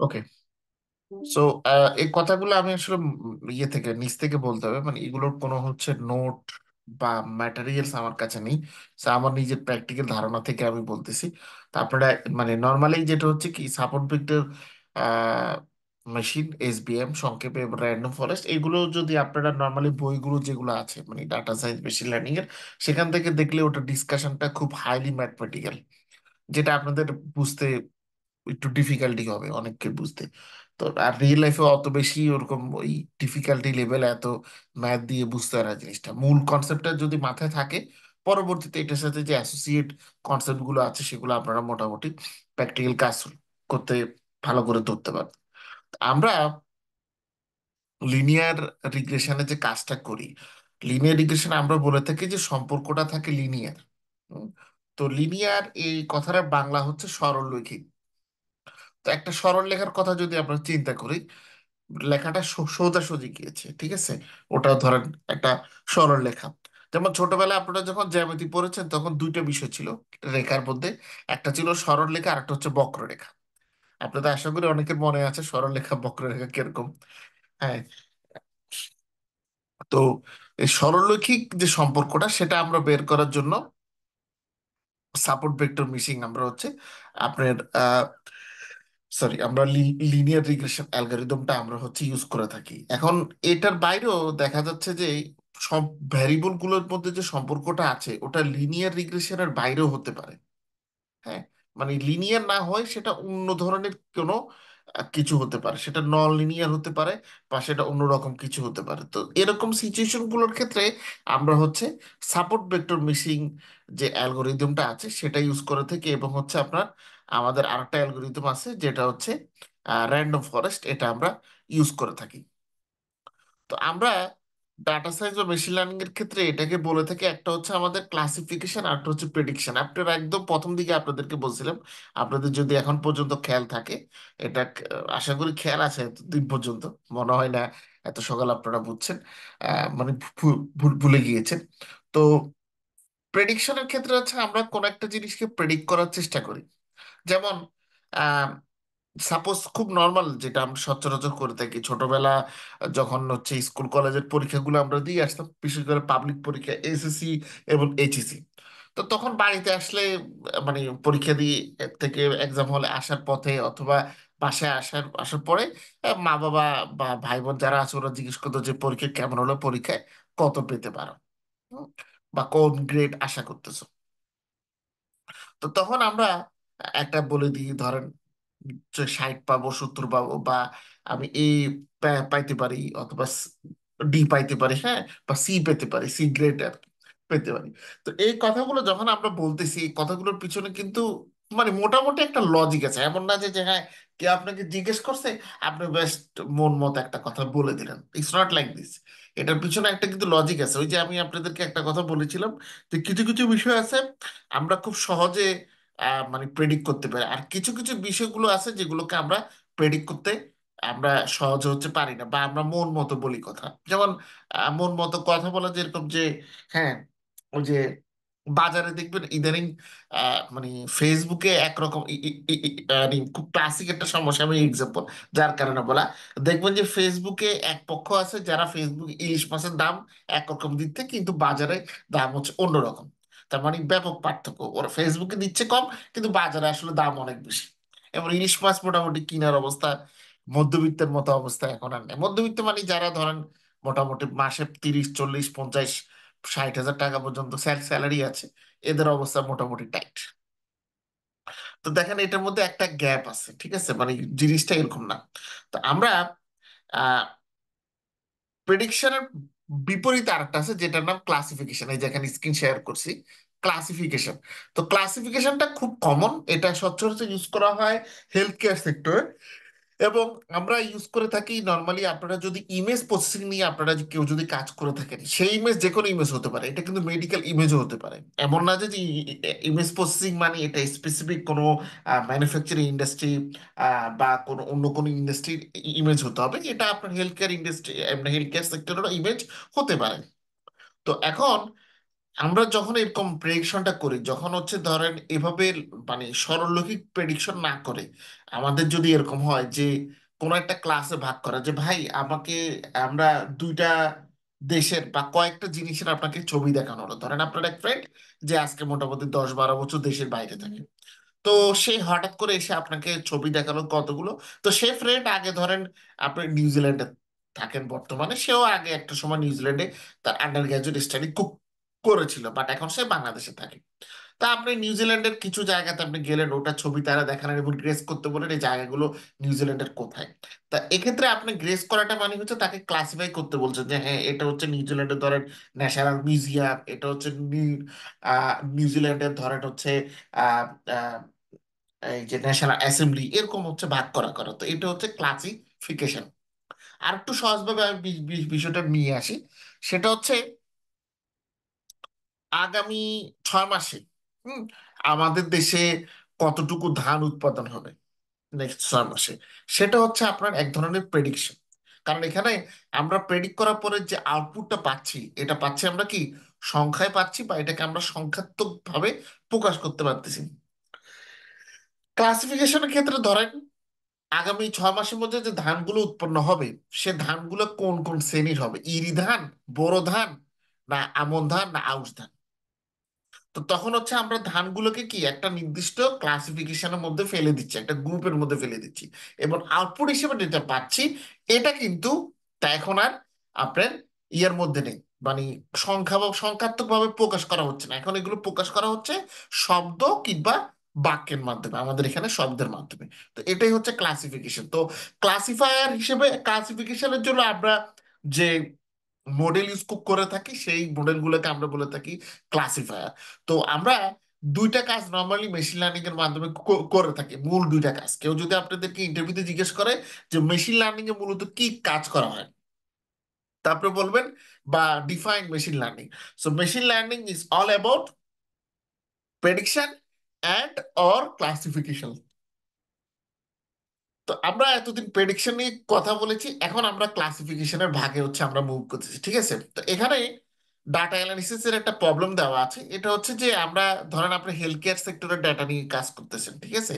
ওকে। So এই কথাগুলো আমি আসলে ইয়ে থেকে নিচ থেকে বলতে হবে, মানে এগুলোর কোনো হচ্ছে নোট বা ম্যাটেরিয়ালস আমার কাছে নেই। So, আমার নিজের প্র্যাকটিক্যাল ধারণা থেকে আমি বলতেছি। তো আপনারা মানে নর্মালি যেটা হচ্ছে কি সাপোর্ট ভেক্টর মেশিন, এসবিএম সংক্ষেপে, র্যান্ডম ফরেস্ট, এগুলো যদি আপনারা নর্মালি বইগুলো যেগুলো আছে মানে ডাটা সায়েন্স মেশিন লার্নিং এর, সেখান থেকে দেখলে ওটা ডিসকাশনটা খুব হাইলি ম্যাথমেটিক্যাল, যেটা আপনাদের বুঝতে একটু ডিফিকাল্টি হবে অনেককে বুঝতে। তো আর রিয়েল লাইফে অত বেশি ওরকম ওই ডিফিকাল্টি লেভেল এত ম্যাথ দিয়ে বুঝতে পারা জিনিসটা, মূল কনসেপ্টটা যদি মাথায় থাকে, পরবর্তীতে এটার সাথে যে অ্যাসোসিয়েট কনসেপ্ট গুলো আছে সেগুলো আপনারা মোটামুটি প্র্যাকটিক্যাল কাজ করতে ভালো করে ধরতে পারেন। আমরা লিনিয়ার রিগ্রেশনে যে কাজটা করি, লিনিয়ার রিগ্রেশনে আমরা বলে থাকি যে সম্পর্কটা থাকে লিনিয়ার। তো লিনিয়ার এই কথাটার বাংলা হচ্ছে সরলরৈখিক। তো একটা সরল লেখার কথা যদি আমরা চিন্তা করি, লেখাটা সোজাসুজি গিয়েছে, ঠিক আছে, ওটা ধরেন একটা সরল লেখা। যেমন ছোটবেলায় আপনারা যখন জ্যামিতি পড়েছেন তখন দুইটা বিষয় ছিল রেখার মধ্যে, একটা ছিল সরল রেখা আর একটা হচ্ছে বক্ররেখা। আপনাদের আশা করি অনেকের মনে আছে সরল রেখা বক্ররেখা কিরকম। হ্যাঁ। তো এই সরলরৈখিক যে সম্পর্কটা সেটা আমরা বের করার জন্য সাপোর্ট ভেক্টর মিশিং আমরা হচ্ছে আপনার সরি আমরা লিনিয়ার রিগ্রেশন অ্যালগরিদমটা আমরা হচ্ছে ইউজ করে থাকি। এখন এটার বাইরেও দেখা যাচ্ছে যে সব ভ্যারিয়েবল গুলোর মধ্যে যে সম্পর্কটা আছে ওটা লিনিয়ার রিগ্রেশনের বাইরেও হতে পারে। হ্যাঁ, মানে লিনিয়ার না হয় সেটা অন্য ধরনের কোনো কিছু হতে পারে, সেটা নন লিনিয়ার হতে পারে বা সেটা অন্যরকম কিছু হতে পারে। তো এরকম সিচুয়েশন গুলোর ক্ষেত্রে আমরা হচ্ছে সাপোর্ট ভেক্টর মিশিং যে অ্যালগোরিদমটা আছে সেটা ইউজ করে থাকি, এবং হচ্ছে আপনার আমাদের আরেকটা অ্যালগোরিদম আছে যেটা হচ্ছে র্যান্ডম ফরেস্ট, এটা আমরা ইউজ করে থাকি। তো আমরা ডাটা সায়েন্স বা মেশিন লার্নিং এর ক্ষেত্রে এটাকে বলে থাকি, একটা হচ্ছে আমাদের ক্লাসিফিকেশন আর একটা হচ্ছে প্রেডিকশন। আপনারা একদম প্রথম দিকে আপনাদেরকে বলছিলাম, আপনাদের যদি এখন পর্যন্ত খেয়াল থাকে, এটা আশা করি খেয়াল আছে এতদিন পর্যন্ত, মনে হয় না এত সকাল আপনারা বুঝছেন, মানে ভুলে গিয়েছেন। তো প্রেডিকশনের ক্ষেত্রে হচ্ছে আমরা কোন একটা জিনিসকে প্রেডিক্ট করার চেষ্টা করি। যেমন সাপোজ খুব নর্মাল যেটা আমরা সচরাচর করে থাকি ছোটবেলা যখন হচ্ছে স্কুল কলেজের পরীক্ষাগুলো আমরা দিয়ে আসতাম, বিশেষ করে পাবলিক পরীক্ষা এসএসসি এবং এইচএসসি। তো তখন বাড়িতে আসলে মানে পরীক্ষা দিয়ে থেকে এক্সাম হলে আসার পথে অথবা বাসায় আসার পরে মা বাবা বা ভাই বোন যারা আছে ওরা জিজ্ঞেস করতো যে পরীক্ষা কেমন হলো, পরীক্ষায় কত পেতে পারো, হুম, বা কোন গ্রেড আশা করতেছো। তো তখন আমরা একটা বলে দিই, ধরেন যে 60 পাবো, 70 পাবো, বা আমি এ পাইতে পারি, অথবা ডি পাইতে পারি, হ্যাঁ, বা সি পেতে পারি, সি গ্রেড আর কি পেতে পারি। তো এই কথাগুলো যখন আমরা বলতেছি, এই কথাগুলোর পিছনে কিন্তু মানে মোটামুটি একটা লজিক আছে। এমন না যে যে হ্যাঁ, কে আপনাকে জিজ্ঞেস করছে আপনি বেস্ট মন মতো একটা কথা বলে দিলেন, ইটস নট লাইক দিস। এটার পিছনে একটা কিন্তু লজিক আছে। ওই যে আমি আপনাদেরকে একটা কথা বলেছিলাম যে কিছু কিছু বিষয় আছে আমরা খুব সহজে মানে প্রেডিক্ট করতে পারি, আর কিছু কিছু বিষয়গুলো আছে যেগুলোকে আমরা প্রেডিক্ট করতে আমরা সহজে হচ্ছে পারি না, বা আমরা মন মতো বলি কথা। যেমন মন মতো কথা বলা যেরকম যে হ্যাঁ, ওই যে বাজারে দেখবেন ইদানিং মানে ফেসবুকে একরকম মানে খুব ক্লাসিক একটা সমস্যা, আমি এক্সাম্পল যার কারণে বলা, দেখবেন যে ফেসবুকে এক পক্ষ আছে যারা ফেসবুক ইলিশ মাছের দাম একরকম দিচ্ছে কিন্তু বাজারে দাম হচ্ছে অন্যরকম। তার মানে ব্যাপক পার্থক্য, ওরা ফেসবুকে দিচ্ছে কম কিন্তু বাজারে আসলে দাম অনেক বেশি। এবং ইলিশ মাছ মোটামুটি কিনার অবস্থা মধ্যবিত্তের মতো অবস্থা এখন আর নেই। মধ্যবিত্ত মানে যারা ধরেন মোটামুটি মাসে 30, 40, 50, 60 হাজার টাকা পর্যন্ত স্যালারি আছে, এদের অবস্থা মোটামুটি টাইট। তো দেখেন এটার মধ্যে একটা গ্যাপ আছে, ঠিক আছে, মানে জিনিসটা এরকম না। তো আমরা প্রেডিকশনের বিপরীতে আরেকটা আছে যেটার নাম ক্লাসিফিকেশন, এই যেখানে স্ক্রিন শেয়ার করছি ক্লাসিফিকেশন। তো ক্লাসিফিকেশনটা খুব কমন, এটা সচরাচর ইউজ করা হয় হেলথ কেয়ার সেক্টরে। এবং আমরা ইউজ করে থাকি নর্মালি, আপনারা যদি ইমেজ প্রসেসিং নিয়ে আপনারা কেউ যদি কাজ করে থাকেন, সেই ইমেজ যে কোনো ইমেজ হতে পারে, এটা কিন্তু মেডিকেল ইমেজও হতে পারে। এমন না যে ইমেজ প্রসেসিং মানে এটা স্পেসিফিক কোনো ম্যানুফ্যাকচারিং ইন্ডাস্ট্রি বা কোনো অন্য কোনো ইন্ডাস্ট্রির ইমেজ হতে হবে, এটা আপনার health care industry health care সেক্টরেরও ইমেজ হতে পারে। তো এখন আমরা যখন এরকম প্রেডিকশনটা করি, যখন হচ্ছে ধরেন এভাবে মানে সরলরৈখিক প্রেডিকশন না করে, আমাদের যদি এরকম হয় যে কোনো একটা ক্লাসে ভাগ করা যে ভাই আমাকে, আমরা দুইটা দেশের বা কয়েকটা জিনিসের আপনাকে ছবি দেখানো হলো, ধরেন আপনার এক ফ্রেন্ড যে আজকে মোটামুটি 10-12 বছর দেশের বাইরে থাকে, তো সে হঠাৎ করে এসে আপনাকে ছবি দেখালো কতগুলো। তো সে ফ্রেন্ড আগে ধরেন আপনি নিউজিল্যান্ডে থাকেন বর্তমানে, সেও আগে একটা সময় নিউজিল্যান্ডে তার আন্ডার গ্রাজুয়েট স্টাডি করেছিল, বাট এখন সে বাংলাদেশে থাকে। তা আপনি নিউজিল্যান্ডের কিছু জায়গাতে আপনি গেলেন, ওটা ছবি তারা দেখালেন এবং গ্রেস করতে বলেন এই জায়গাগুলো নিউজিল্যান্ডের কোথায়। তা এক্ষেত্রে আপনি গ্রেস করাটা মানে হচ্ছে তাকে ক্লাসিফাই করতে বলছেন যে হ্যাঁ এটা হচ্ছে নিউজিল্যান্ডের ধরেন ন্যাশনাল মিউজিয়াম, এটা হচ্ছে নিউজিল্যান্ডের ধরেন হচ্ছে আহ আহ, এই যে ন্যাশনাল অ্যাসেম্বলি, এরকম হচ্ছে ভাগ করা করা। তো এটা হচ্ছে ক্লাসিফিকেশন। আর একটু সহজভাবে আমি বিষয়টা নিয়ে আসি। সেটা হচ্ছে আগামী 6 মাসে হুম আমাদের দেশে কতটুকু ধান উৎপাদন হবে নেক্সট 6 মাসে, সেটা হচ্ছে আপনার এক ধরনের প্রেডিকশন। কারণ এখানে আমরা প্রেডিক্ট করার পরে যে আউটপুটটা পাচ্ছি, এটা পাচ্ছি আমরা কি সংখ্যায় পাচ্ছি, বা এটাকে আমরা সংখ্যাত্মক ভাবে প্রকাশ করতে পারতেছি। ক্লাসিফিকেশনের ক্ষেত্রে ধরেন আগামী 6 মাসের মধ্যে যে ধানগুলো উৎপন্ন হবে, সে ধানগুলো কোন কোন শ্রেণীর হবে, ইরি ধান, বোরো ধান, না আমন ধান, না আউশ ধান। তো তখন হচ্ছে আমরা ধানগুলোকে কি একটা নির্দিষ্ট ক্লাসিফিকেশনের মধ্যে ফেলে দিচ্ছি, একটা গ্রুপের মধ্যে ফেলে দিচ্ছি, এবং আউটপুট হিসেবে যেটা পাচ্ছি এটা কিন্তু তা এখন আর আপনার ইয়ের মধ্যে নেই, মানে সংখ্যা বা সংখ্যাত্মক ভাবে প্রকাশ করা হচ্ছে না, এখন এগুলো প্রকাশ করা হচ্ছে শব্দ কিংবা বাক্যের মাধ্যমে, আমাদের এখানে শব্দের মাধ্যমে। তো এটাই হচ্ছে ক্লাসিফিকেশন। তো ক্লাসিফায়ার হিসেবে ক্লাসিফিকেশনের জন্য আমরা যে মডেল ইউজ করে থাকি, সেই মডেলগুলোকে আমরা বলে থাকি ক্লাসিফায়ার। তো আমরা দুইটা কাজ নর্মালি মেশিন লার্নিং এর মাধ্যমে করে থাকি, মূল দুইটা কাজ। কেউ যদি আপনাদেরকে ইন্টারভিউতে জিজ্ঞেস করে যে মেশিন লার্নিং এ মূলত কি কাজ করা হয়, তারপরে বলবেন বা define machine learning. So machine learning is all about prediction and or classification. তো আমরা এতদিন প্রেডিকশন নিয়ে কথা বলেছি, এখন আমরা ক্লাসিফিকেশনের ভাগে হচ্ছে আমরা মুভ করতেছি, ঠিক আছে? তো এখানে ডাটা অ্যানালিসিস এর একটা প্রবলেম দেওয়া আছে। এটা হচ্ছে যে আমরা ধরেন আপনি হেলথ কেয়ার সেক্টরের ডাটা নিয়ে কাজ করতেছেন, ঠিক আছে?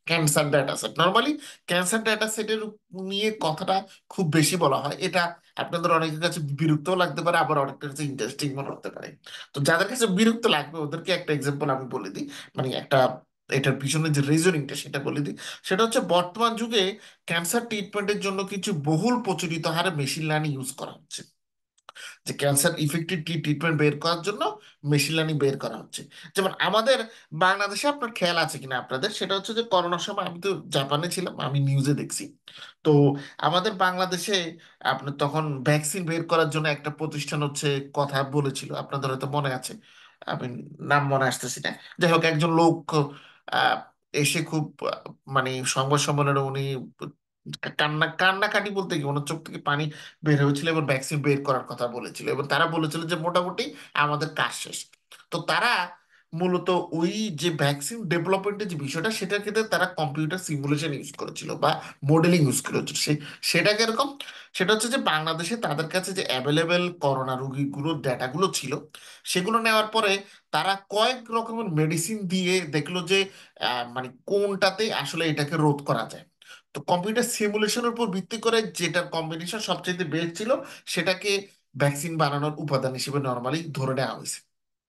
Cancer data set, normally cancer data সেটের নিয়ে কথাটা খুব বেশি বলা হয়, এটা আপনাদের অনেকের কাছে বিরক্তও লাগতে পারে, আবার অনেকের কাছে ইন্টারেস্টিং মনে হতে পারে। তো যাদের কাছে বিরক্ত লাগবে ওদেরকে একটা এক্সাম্পল আমি বলে দিই, মানে একটা এটার পিছনে যে রিজনিংটা সেটা বলে দিই। সেটা হচ্ছে বর্তমান যুগে ক্যান্সার ট্রিটমেন্টের জন্য কিছু বহুল প্রচলিত হারে মেশিন লার্নিং ইউজ করা হচ্ছে, যে ক্যান্সার ইফেক্টিভ ট্রিটমেন্ট বের করার জন্য মেশিন লার্নিং বের করা হচ্ছে। যেমন আমাদের বাংলাদেশে, আপনার খেয়াল আছে কিনা আপনাদের, সেটা হচ্ছে যে করোনার সময় আমি তো জাপানে ছিলাম, আমি নিউজে দেখছি। তো আমাদের বাংলাদেশে আপনার তখন ভ্যাকসিন বের করার জন্য একটা প্রতিষ্ঠান হচ্ছে কথা বলেছিল, আপনাদের হয়তো মনে আছে, আমি নাম মনে আসতেছি না। যাই হোক, একজন লোক আহ, এসে খুব মানে সংবাদ সম্মেলনে উনি কান্নাকাটি বলতে কি ওনার চোখ থেকে পানি বের হয়েছিল এবং ভ্যাকসিন বের করার কথা বলেছিল, এবং তারা বলেছিল যে মোটামুটি আমাদের কাজ শেষ। তো তারা মূলত ওই যে ভ্যাকসিন ডেভেলপমেন্টের যে বিষয়টা, সেটার ক্ষেত্রে তারা কম্পিউটার সিমুলেশন ইউজ করেছিল বা মডেলিং ইউজ করেছিল। সেটা কিরকম, সেটা হচ্ছে যে বাংলাদেশে তাদের কাছে যে অ্যাভেলেবেল করোনা রোগীগুলোর ডেটাগুলো ছিল, সেগুলো নেওয়ার পরে তারা কয়েক রকমের মেডিসিন দিয়ে দেখলো যে মানে কোনটাতে আসলে এটাকে রোধ করা যায়। তো কম্পিউটার সিমুলেশনের উপর ভিত্তি করে যেটার কম্বিনেশন সবচেয়ে বেস্ট ছিল, সেটাকে ভ্যাকসিন বানানোর উপাদান হিসেবে নর্মালি ধরে নেওয়া হয়েছে।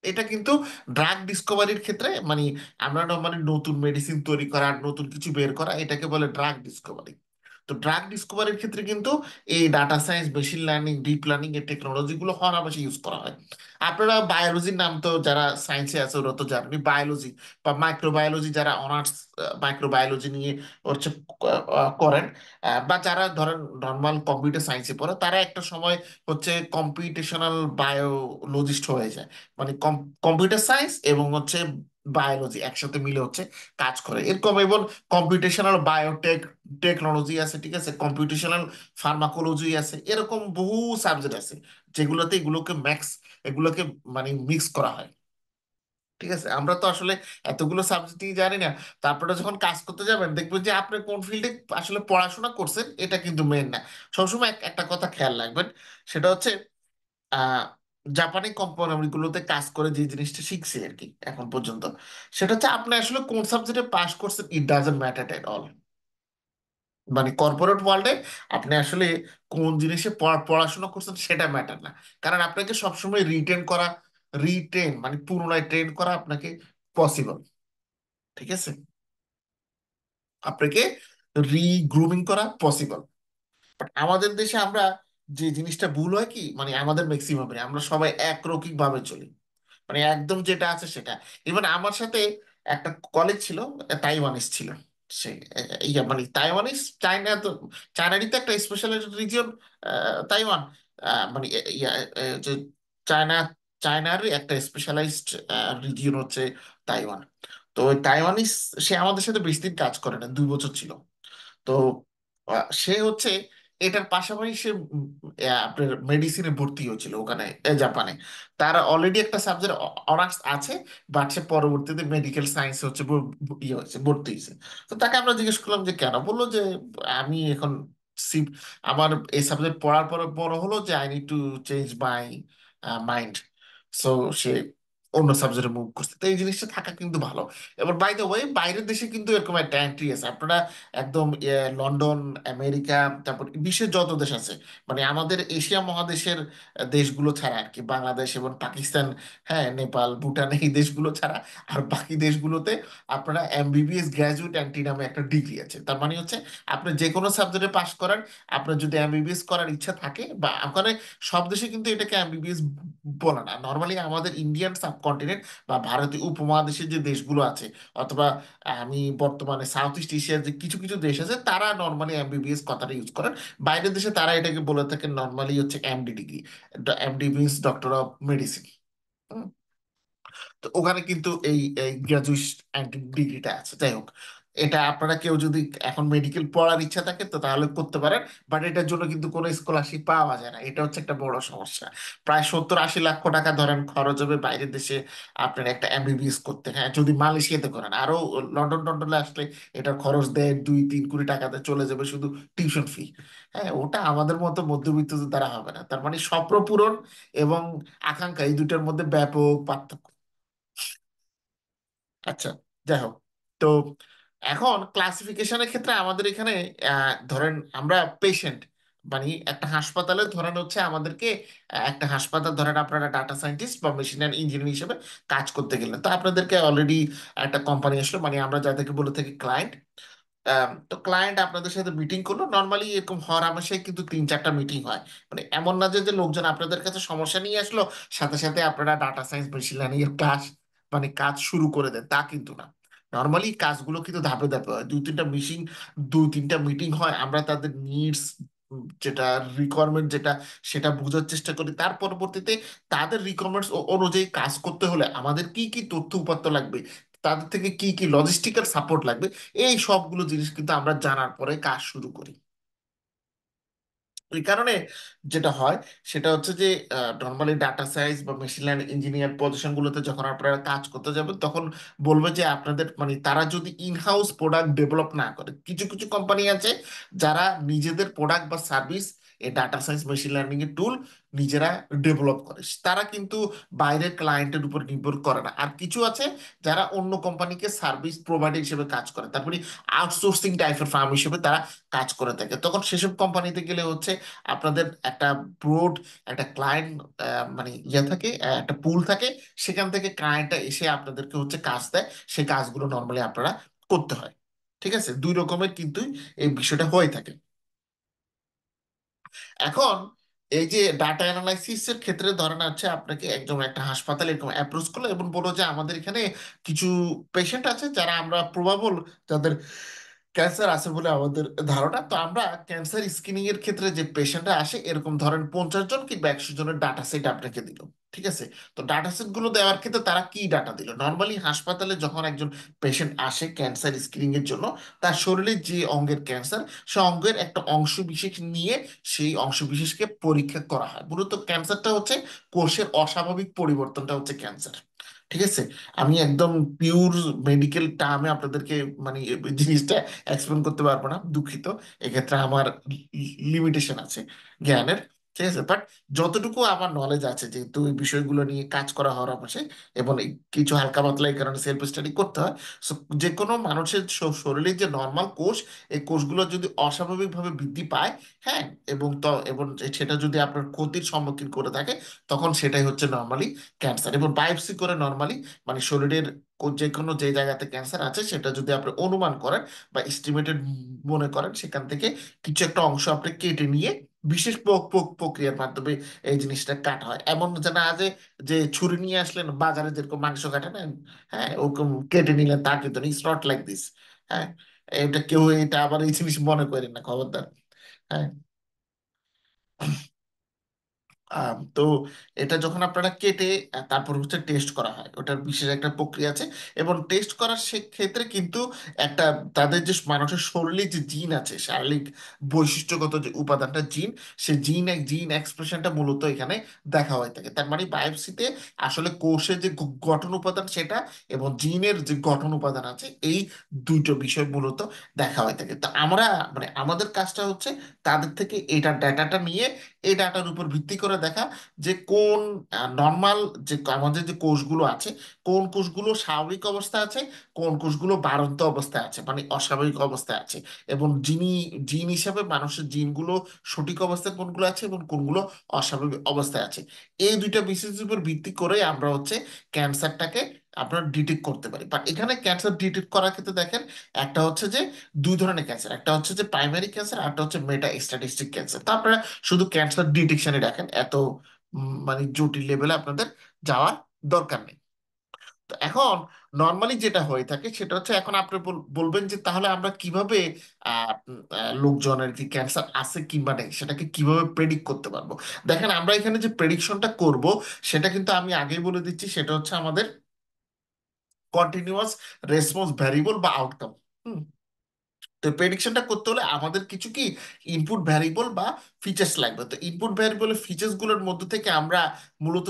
এটা কিন্তু ড্রাগ ডিসকভারির ক্ষেত্রে, মানে আমরা নর্মালি নতুন মেডিসিন তৈরি করা, নতুন কিছু বের করা, এটাকে বলে ড্রাগ ডিসকভারি। তো ড্রাগ ডিসকভারির ক্ষেত্রে কিন্তু এই data science, machine learning, deep learning এর টেকনোলজিগুলো বেশি ইউজ করা হয়। আপনারা বায়োলজির নাম তো যারা সায়েন্সে আছে ওরা তো জানেন, বায়োলজি বা মাইক্রোবায়োলজি, যারা অনার্স মাইক্রোবায়োলজি নিয়ে হচ্ছে করেন, বা যারা ধরেন নর্মাল কম্পিউটার সায়েন্সে পড়ে, তারা একটা সময় হচ্ছে কম্পিউটেশনাল বায়োলজিস্ট হয়ে যায়। মানে কম্পিউটার সায়েন্স এবং হচ্ছে বায়োলজি একসাথে মিলে হচ্ছে কাজ করে এরকম। এবং কম্পিউটেশনাল বায়োটেক টেকনোলজি আছে, ঠিক আছে, কম্পিউটেশনাল ফার্মাকোলজি আছে, এরকম বহু সাবজেক্ট আছে যেগুলোতে এগুলোকে মানে মিক্স করা হয়। ঠিক আছে, আমরা তো আসলে এতগুলো সাবজেক্টই জানি না। তারপরে যখন কাজ করতে যাবেন দেখবেন যে আপনি কোন ফিল্ডে আসলে পড়াশোনা করছেন এটা কিন্তু মেন না। সবসময় একটা কথা খেয়াল রাখবেন, সেটা হচ্ছে জাপানি কোম্পানিগুলোতে কাজ করে যে জিনিসটা শিখছি আর কি এখন পর্যন্ত, সেটা হচ্ছে আপনি আসলে কোন সাবজেক্টে পাশ করছেন it doesn't matter at all. মানে কর্পোরেট ওয়ার্ল্ডে আপনি আসলে কোন জিনিসে পড়াশোনা করছেন সেটা ম্যাটার না। কারণ আপনাকে সবসময় রিটেন মানে পুনরায় ট্রেন করা আপনাকে পসিবল। ঠিক আছে, আপনাকে রিগ্রুমিং করা পসিবল। বাট আমাদের দেশে আমরা যে জিনিসটা ভুল হয় কি, মানে আমাদের ম্যাক্সিমামে আমরা সবাই একরকম ভাবে চলি, মানে একদম যেটা আছে সেটা। ইভেন আমার সাথে একটা কলেজ ছিল, তাইওয়ানিস ছিল। সে ইয়া মানে তাইওয়ানিস, চায়না তো, চায়নারই তো একটা স্পেশাল রিজিয়ন তাইওয়ান। মানে ইয়া যে চায়না, চায়নারই একটা স্পেশালাইজড রিজিয়ন হচ্ছে তাইওয়ান। তো ওই তাইওয়ানিস, সে আমাদের সাথে বেশি দিন কাজ করে না, 2 বছর ছিল। তো সে হচ্ছে এটার পাশাপাশি সে আপনার মেডিসিনে ভর্তি হয়েছিল ওখানে জাপানে। তার অলরেডি একটা সাবজেক্ট অনার্স আছে, বাট সে পরবর্তীতে মেডিকেল সায়েন্স হচ্ছে ইয়ে হয়েছে, ভর্তি হয়েছে। তো তাকে আমরা জিজ্ঞেস করলাম যে কেন, বললো যে আমি এখন সি- আমার এই সাবজেক্ট পড়ার পরে বড় হলো যে I need to change my mind. So সে অন্য সাবজেক্টে মুভ করছে। তো এই জিনিসটা থাকা কিন্তু ভালো। এবার বাই দ্য ওয়ে, বাইরের দেশে কিন্তু এরকম একটা এন্ট্রি আছে। আপনারা একদম লন্ডন, আমেরিকা, তারপর বিশ্বের যত দেশ আছে, মানে আমাদের এশিয়া মহাদেশের দেশগুলো ছাড়া আর কি, বাংলাদেশ এবং পাকিস্তান, হ্যাঁ নেপাল, ভুটান, এই দেশগুলো ছাড়া আর বাকি দেশগুলোতে আপনারা এমবিবিএস গ্র্যাজুয়েট এন্ট্রি নামে একটা ডিগ্রি আছে। তার মানে হচ্ছে আপনি যে কোনো সাবজেক্টে পাশ করার, আপনার যদি এমবিবিএস করার ইচ্ছা থাকে, বা ওখানে সব দেশে কিন্তু এটাকে এমবিবিএস বলে না। নর্মালি আমাদের ইন্ডিয়ান সাবকন্টিনেন্ট বা ভারতীয় উপমহাদেশের যে দেশগুলো আছে, অথবা আমি বর্তমানে সাউথ ইস্ট এশিয়ার যে কিছু কিছু দেশ আছে, তারা নর্মালি এমবিবিএস কথাটা ইউজ করেন। বাইরের দেশে তারা এটাকে বলে থাকেন নর্মালি হচ্ছে MD degree. MD means doctor of medicine. তো ওখানে কিন্তু এই গ্রাজুয়েশন ডিগ্রিটা আছে। যাই হোক, এটা আপনারা কেউ যদি এখন মেডিকেল পড়ার ইচ্ছা থাকে তো তাহলে করতে পারেন। বাট এটার জন্য কিন্তু কোনো স্কলারশিপ পাওয়া যায় না, এটা হচ্ছে একটা বড় সমস্যা। প্রায় 70-80 লক্ষ টাকা ধরেন খরচ হবে বাইরের দেশে আপনার একটা এমবিবিএস করতে। হ্যাঁ, যদি মালয়েশিয়াতে করেন, আরো লন্ডন টন্ডনে আসলে এটার খরচ দেয় 2-3 কোটি টাকাতে চলে যাবে শুধু টিউশন ফি। হ্যাঁ, ওটা আমাদের মতো মধ্যবিত্তদের দ্বারা হবে না। তার মানে স্বপ্ন পূরণ এবং আকাঙ্ক্ষা, এই দুইটার মধ্যে ব্যাপক পার্থক্য। আচ্ছা, যাই হোক। তো এখন ক্লাসিফিকেশনের ক্ষেত্রে আমাদের এখানে ধরেন আমরা পেশেন্ট, মানে একটা হাসপাতালে ধরেন হচ্ছে আমাদেরকে, একটা হাসপাতাল ধরেন আপনারা ডাটা সায়েন্টিস্ট বা মেশিন ইঞ্জিনিয়ার হিসেবে কাজ করতে গেলেন, তো আপনাদেরকে অলরেডি একটা কোম্পানি আসলো, মানে আমরা যাদেরকে বলে থাকি ক্লায়েন্ট। তো ক্লায়েন্ট আপনাদের সাথে মিটিং করলো, নর্মালি এরকম হর হামেশাই কিন্তু 3-4টা মিটিং হয়। মানে এমন না যে যে লোকজন আপনাদের কাছে সমস্যা নিয়ে আসলো, সাথে সাথে আপনারা ডাটা সায়েন্স মেশিন লার্নিং এর ক্লাস মানে কাজ শুরু করে দেন, তা কিন্তু না। নর্মালি কাজগুলো কিন্তু ধাপে ধাপে হয়, 2-3টা মিটিং হয়, আমরা তাদের নিডস যেটা রিকোয়ারমেন্ট যেটা, সেটা বোঝার চেষ্টা করি। তার পরবর্তীতে তাদের রিকোয়ারমেন্টস অনুযায়ী কাজ করতে হলে আমাদের কি কি তথ্য উপাত্ত লাগবে, তাদের থেকে কি কি লজিস্টিক্যাল সাপোর্ট লাগবে, এই সবগুলো জিনিস কিন্তু আমরা জানার পরে কাজ শুরু করি। এই কারণে যেটা হয় সেটা হচ্ছে যে নর্মালি ডাটা সায়েন্স বা মেশিন লার্নিং ইঞ্জিনিয়ার পজিশন গুলোতে যখন আপনারা কাজ করতে যাবেন, তখন বলবে যে আপনাদের মানে তারা যদি ইনহাউস প্রোডাক্ট ডেভেলপ না করে, কিছু কিছু কোম্পানি আছে যারা নিজেদের প্রোডাক্ট বা সার্ভিস, এই ডাটা সায়েন্স মেশিন লার্নিং এর টুল নিজেরা ডেভেলপ করে, তারা কিন্তু বাইরের ক্লায়েন্টের উপর নির্ভর করে না। আর কিছু আছে যারা অন্য কোম্পানিকে সার্ভিস প্রোভাইডার হিসেবে কাজ করে, তারপরে আউটসোর্সিং টাইপের ফার্ম হিসেবে তারা কাজ করে থাকে। তখন সেসব কোম্পানিতে গেলে হচ্ছে আপনাদের একটা ব্রড একটা ক্লায়েন্ট মানে ইয়ে থাকে, একটা পুল থাকে, সেখান থেকে ক্লায়েন্টটা এসে আপনাদেরকে হচ্ছে কাজ দেয়, সেই কাজগুলো নর্মালি আপনারা করতে হয়। ঠিক আছে, দুই রকমের কিন্তু এই বিষয়টা হয়ে থাকে। এখন এই যে ডাটা অ্যানালাইসিস এর ক্ষেত্রে ধরেন আছে, আপনাকে একদম একটা হাসপাতাল এরকম অ্যাপ্রোচ করলো এবং বললো যে আমাদের এখানে কিছু পেশেন্ট আছে যারা আমরা প্রবাবল, যাদের ক্যান্সার আছে বলে আমাদের ধারণা। তো আমরা ক্যান্সার স্ক্রিনিং এর ক্ষেত্রে যে পেশেন্টরা আসে এরকম ধরেন 50 জন কিংবা 100 জনের ডাটা সেট আপনাকে দিল। ঠিক আছে, তো ডাটা সেট গুলো দেওয়ার ক্ষেত্রে তারা কি ডাটা দিল, নর্মালি হাসপাতালে যখন একজন পেশেন্ট আসে ক্যান্সার স্ক্রিনিং এর জন্য, তার শরীরে যে অঙ্গের ক্যান্সার, সে অঙ্গের একটা অংশ বিশেষ নিয়ে সেই অংশ বিশেষকে পরীক্ষা করা হয়। মূলত ক্যান্সারটা হচ্ছে কোষের অস্বাভাবিক পরিবর্তনটা হচ্ছে ক্যান্সার। ঠিক আছে, আমি একদম পিওর মেডিকেল টার্মে আপনাদেরকে মানে এই জিনিসটা এক্সপ্লেন করতে পারবো না, দুঃখিত। এক্ষেত্রে আমার লিমিটেশন আছে জ্ঞানের। ঠিক আছে, বাট যতটুকু আমার নলেজ আছে, যেহেতু এই বিষয়গুলো নিয়ে কাজ করা হওয়ার অভ্যাসে এবং এই কিছু হালকা পাতলা এই কারণে সেলফ স্টাডি করতে হয়। So, যে কোনো মানুষের শরীরের যে নর্মাল কোষ, এই কোষগুলো যদি অস্বাভাবিকভাবে বৃদ্ধি পায়, হ্যাঁ, এবং সেটা যদি আপনার ক্ষতির সম্মুখীন করে থাকে, তখন সেটাই হচ্ছে নর্মালি ক্যান্সার। এবং বায়োপসি করে নর্মালি, মানে শরীরের যে কোনো যে জায়গাতে ক্যান্সার আছে সেটা যদি আপনি অনুমান করেন বা এস্টিমেটেড মনে করেন, সেখান থেকে কিছু একটা অংশ আপনি কেটে নিয়ে বিশেষ প্রক্রিয়ার মাধ্যমে এই জিনিসটা কাটা হয়। এমন যে না যে যে ছুরি নিয়ে আসলেন বাজারে যেরকম মাংস কাটে নেন, হ্যাঁ, ওরকম কেটে নিলেন, তা কিন্তু ইটস নট লাইক দিস। হ্যাঁ, এটা কেউ এটা আবার এই জিনিস মনে করেন না, খবরদার। হ্যাঁ। তো এটা যখন আপনারা কেটে তারপর হচ্ছে টেস্ট করা হয়, ওটার বিশেষ একটা প্রক্রিয়া আছে। এবং টেস্ট করার ক্ষেত্রে কিন্তু একটা, তাদের যে মানুষের শরীরে যে জিন আছে, শারীরিক বৈশিষ্ট্যগত যে উপাদানটা জিন, সে জিন এক্সপ্রেশনটা মূলত এখানে দেখা হয়ে থাকে। তার মানে বায়োপসিতে আসলে কোষের যে গঠন উপাদান সেটা এবং জিনের যে গঠন উপাদান আছে, এই দুটো বিষয় মূলত দেখা হয়ে থাকে। তো আমরা, মানে আমাদের কাজটা হচ্ছে তাদের থেকে এটা ডাটাটা নিয়ে এই ডাটার উপর ভিত্তি করে দেখা যে কোন নর্মাল, যে আমাদের যে কোষগুলো আছে, কোন কোষগুলো স্বাভাবিক অবস্থা আছে, কোন কোষগুলো বাড়ন্ত অবস্থায় আছে, মানে অস্বাভাবিক অবস্থায় আছে। এবং জিন হিসাবে মানুষের জিনগুলো সঠিক অবস্থায় কোনগুলো আছে এবং কোনগুলো অস্বাভাবিক অবস্থায় আছে। এই দুইটা বিশেষের উপর ভিত্তি করে আমরা হচ্ছে ক্যান্সারটাকে আপনার ডিটেক্ট করতে পারি। বাট এখানে ক্যান্সার ডিটেক্ট করার ক্ষেত্রে দেখেন, একটা হচ্ছে যে দুই ধরনের ক্যান্সার, একটা হচ্ছে যে প্রাইমারি ক্যান্সার, একটা হচ্ছে মেটা স্ট্যাটিস্টিক ক্যান্সার। তো আপনারা শুধু ক্যান্সার ডিটেকশনে রাখেন, এত মানে জটিল লেভেলে আপনাদের যাওয়ার দরকার নেই। তো এখন নর্মালি যেটা হয়ে থাকে সেটা হচ্ছে, এখন আপনি বলবেন যে তাহলে আমরা কিভাবে লোকজনের কি ক্যান্সার আছে কিংবা নেই সেটাকে কিভাবে প্রেডিক্ট করতে পারবো। দেখেন, আমরা এখানে যে প্রেডিকশনটা করব, সেটা কিন্তু আমি আগেই বলে দিচ্ছি, সেটা হচ্ছে আমাদের কন্টিনিউয়াস রেসপন্স ভ্যারিয়েবল বা আউটকাম। তো প্রেডিকশনটা করতে হলে আমাদের কিছু কি ইনপুট ভ্যারিয়েবল বা ফিচার্স লাগবে। তো ইনপুট ভ্যারিয়েবল ফিচার্স গুলোর মধ্যে থেকে আমরা মূলত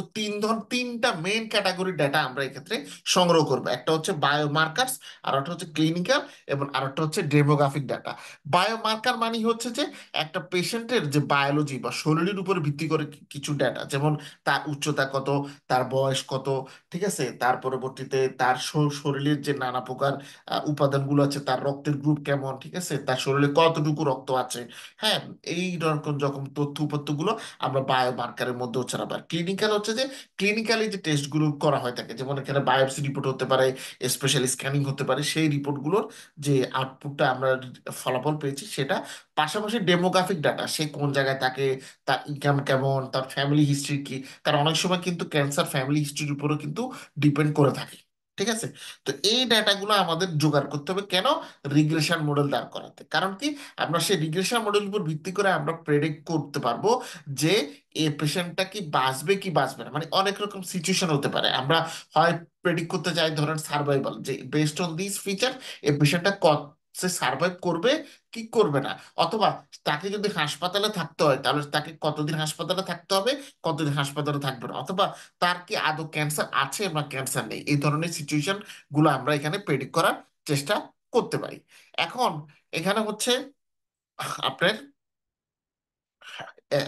তিনটা মেইন ক্যাটাগরি ডেটা আমরা এক্ষেত্রে সংগ্রহ করবো। একটা হচ্ছে বায়োমার্কারস, আর একটা হচ্ছে ক্লিনিক্যাল, এবং আর একটা হচ্ছে ডেমোগ্রাফিক ডাটা। বায়োমার্কার মানে হচ্ছে যে একটা পেশেন্টের যে বায়োলজি বা শরীরের উপর ভিত্তি করে কিছু ডেটা, যেমন তার উচ্চতা কত, তার বয়স কত, ঠিক আছে, তার পরবর্তীতে তার শরীরের যে নানা প্রকার উপাদানগুলো আছে, তার রক্তের গ্রুপ কেমন, ঠিক আছে, তার শরীরে কতটুকু রক্ত আছে। হ্যাঁ, এই রকম যখন তথ্য উপাত্তগুলো আমরা বায়োমার্কারের মধ্যে হচ্ছে না। বা ক্লিনিক্যাল হচ্ছে যে ক্লিনিক্যালি যে টেস্টগুলো করা হয় থাকে, যেমন এখানে বায়োপসি রিপোর্ট হতে পারে, স্পেশাল স্ক্যানিং হতে পারে, সেই রিপোর্টগুলোর যে আউটপুটটা আমরা ফলাফল পেয়েছি সেটা। পাশাপাশি ডেমোগ্রাফিক ডাটা, সে কোন জায়গায় থাকে, তার ইনকাম কেমন, তার ফ্যামিলি হিস্ট্রি কি। কারণ অনেক সময় কিন্তু ক্যান্সার ফ্যামিলি হিস্ট্রির উপরও কিন্তু ডিপেন্ড করে থাকে। ঠিক আছে। তো এই ডাটাগুলো আমাদের জোগাড় করতে হবে কেন? রিগ্রেশন মডেল দাঁড় করাতে। কারণ কি, আমরা সেই রিগ্রেশন মডেল উপর ভিত্তি করে আমরা প্রেডিক্ট করতে পারবো যে এই পেশেন্টটা কি বাঁচবে কি বাঁচবে না। মানে অনেক রকম সিচুয়েশন হতে পারে, আমরা হয় প্রেডিক্ট করতে চাই ধরেন সার্ভাইভাল, যে বেসড অন দিস ফিচার এই পেশেন্টটা কত সে সার্ভাইভ করবে কি করবে না। অথবা তাকে যদি হাসপাতালে থাকতে হয় তাহলে তাকে কতদিন হাসপাতালে থাকতে হবে, কতদিন হাসপাতালে থাকবে না। অথবা তার কি আদৌ ক্যান্সার আছে বা ক্যান্সার নেই, এই ধরনের সিচুয়েশন গুলো আমরা এখানে প্রেডিক্ট করার চেষ্টা করতে পারি। এখন এখানে হচ্ছে আপনার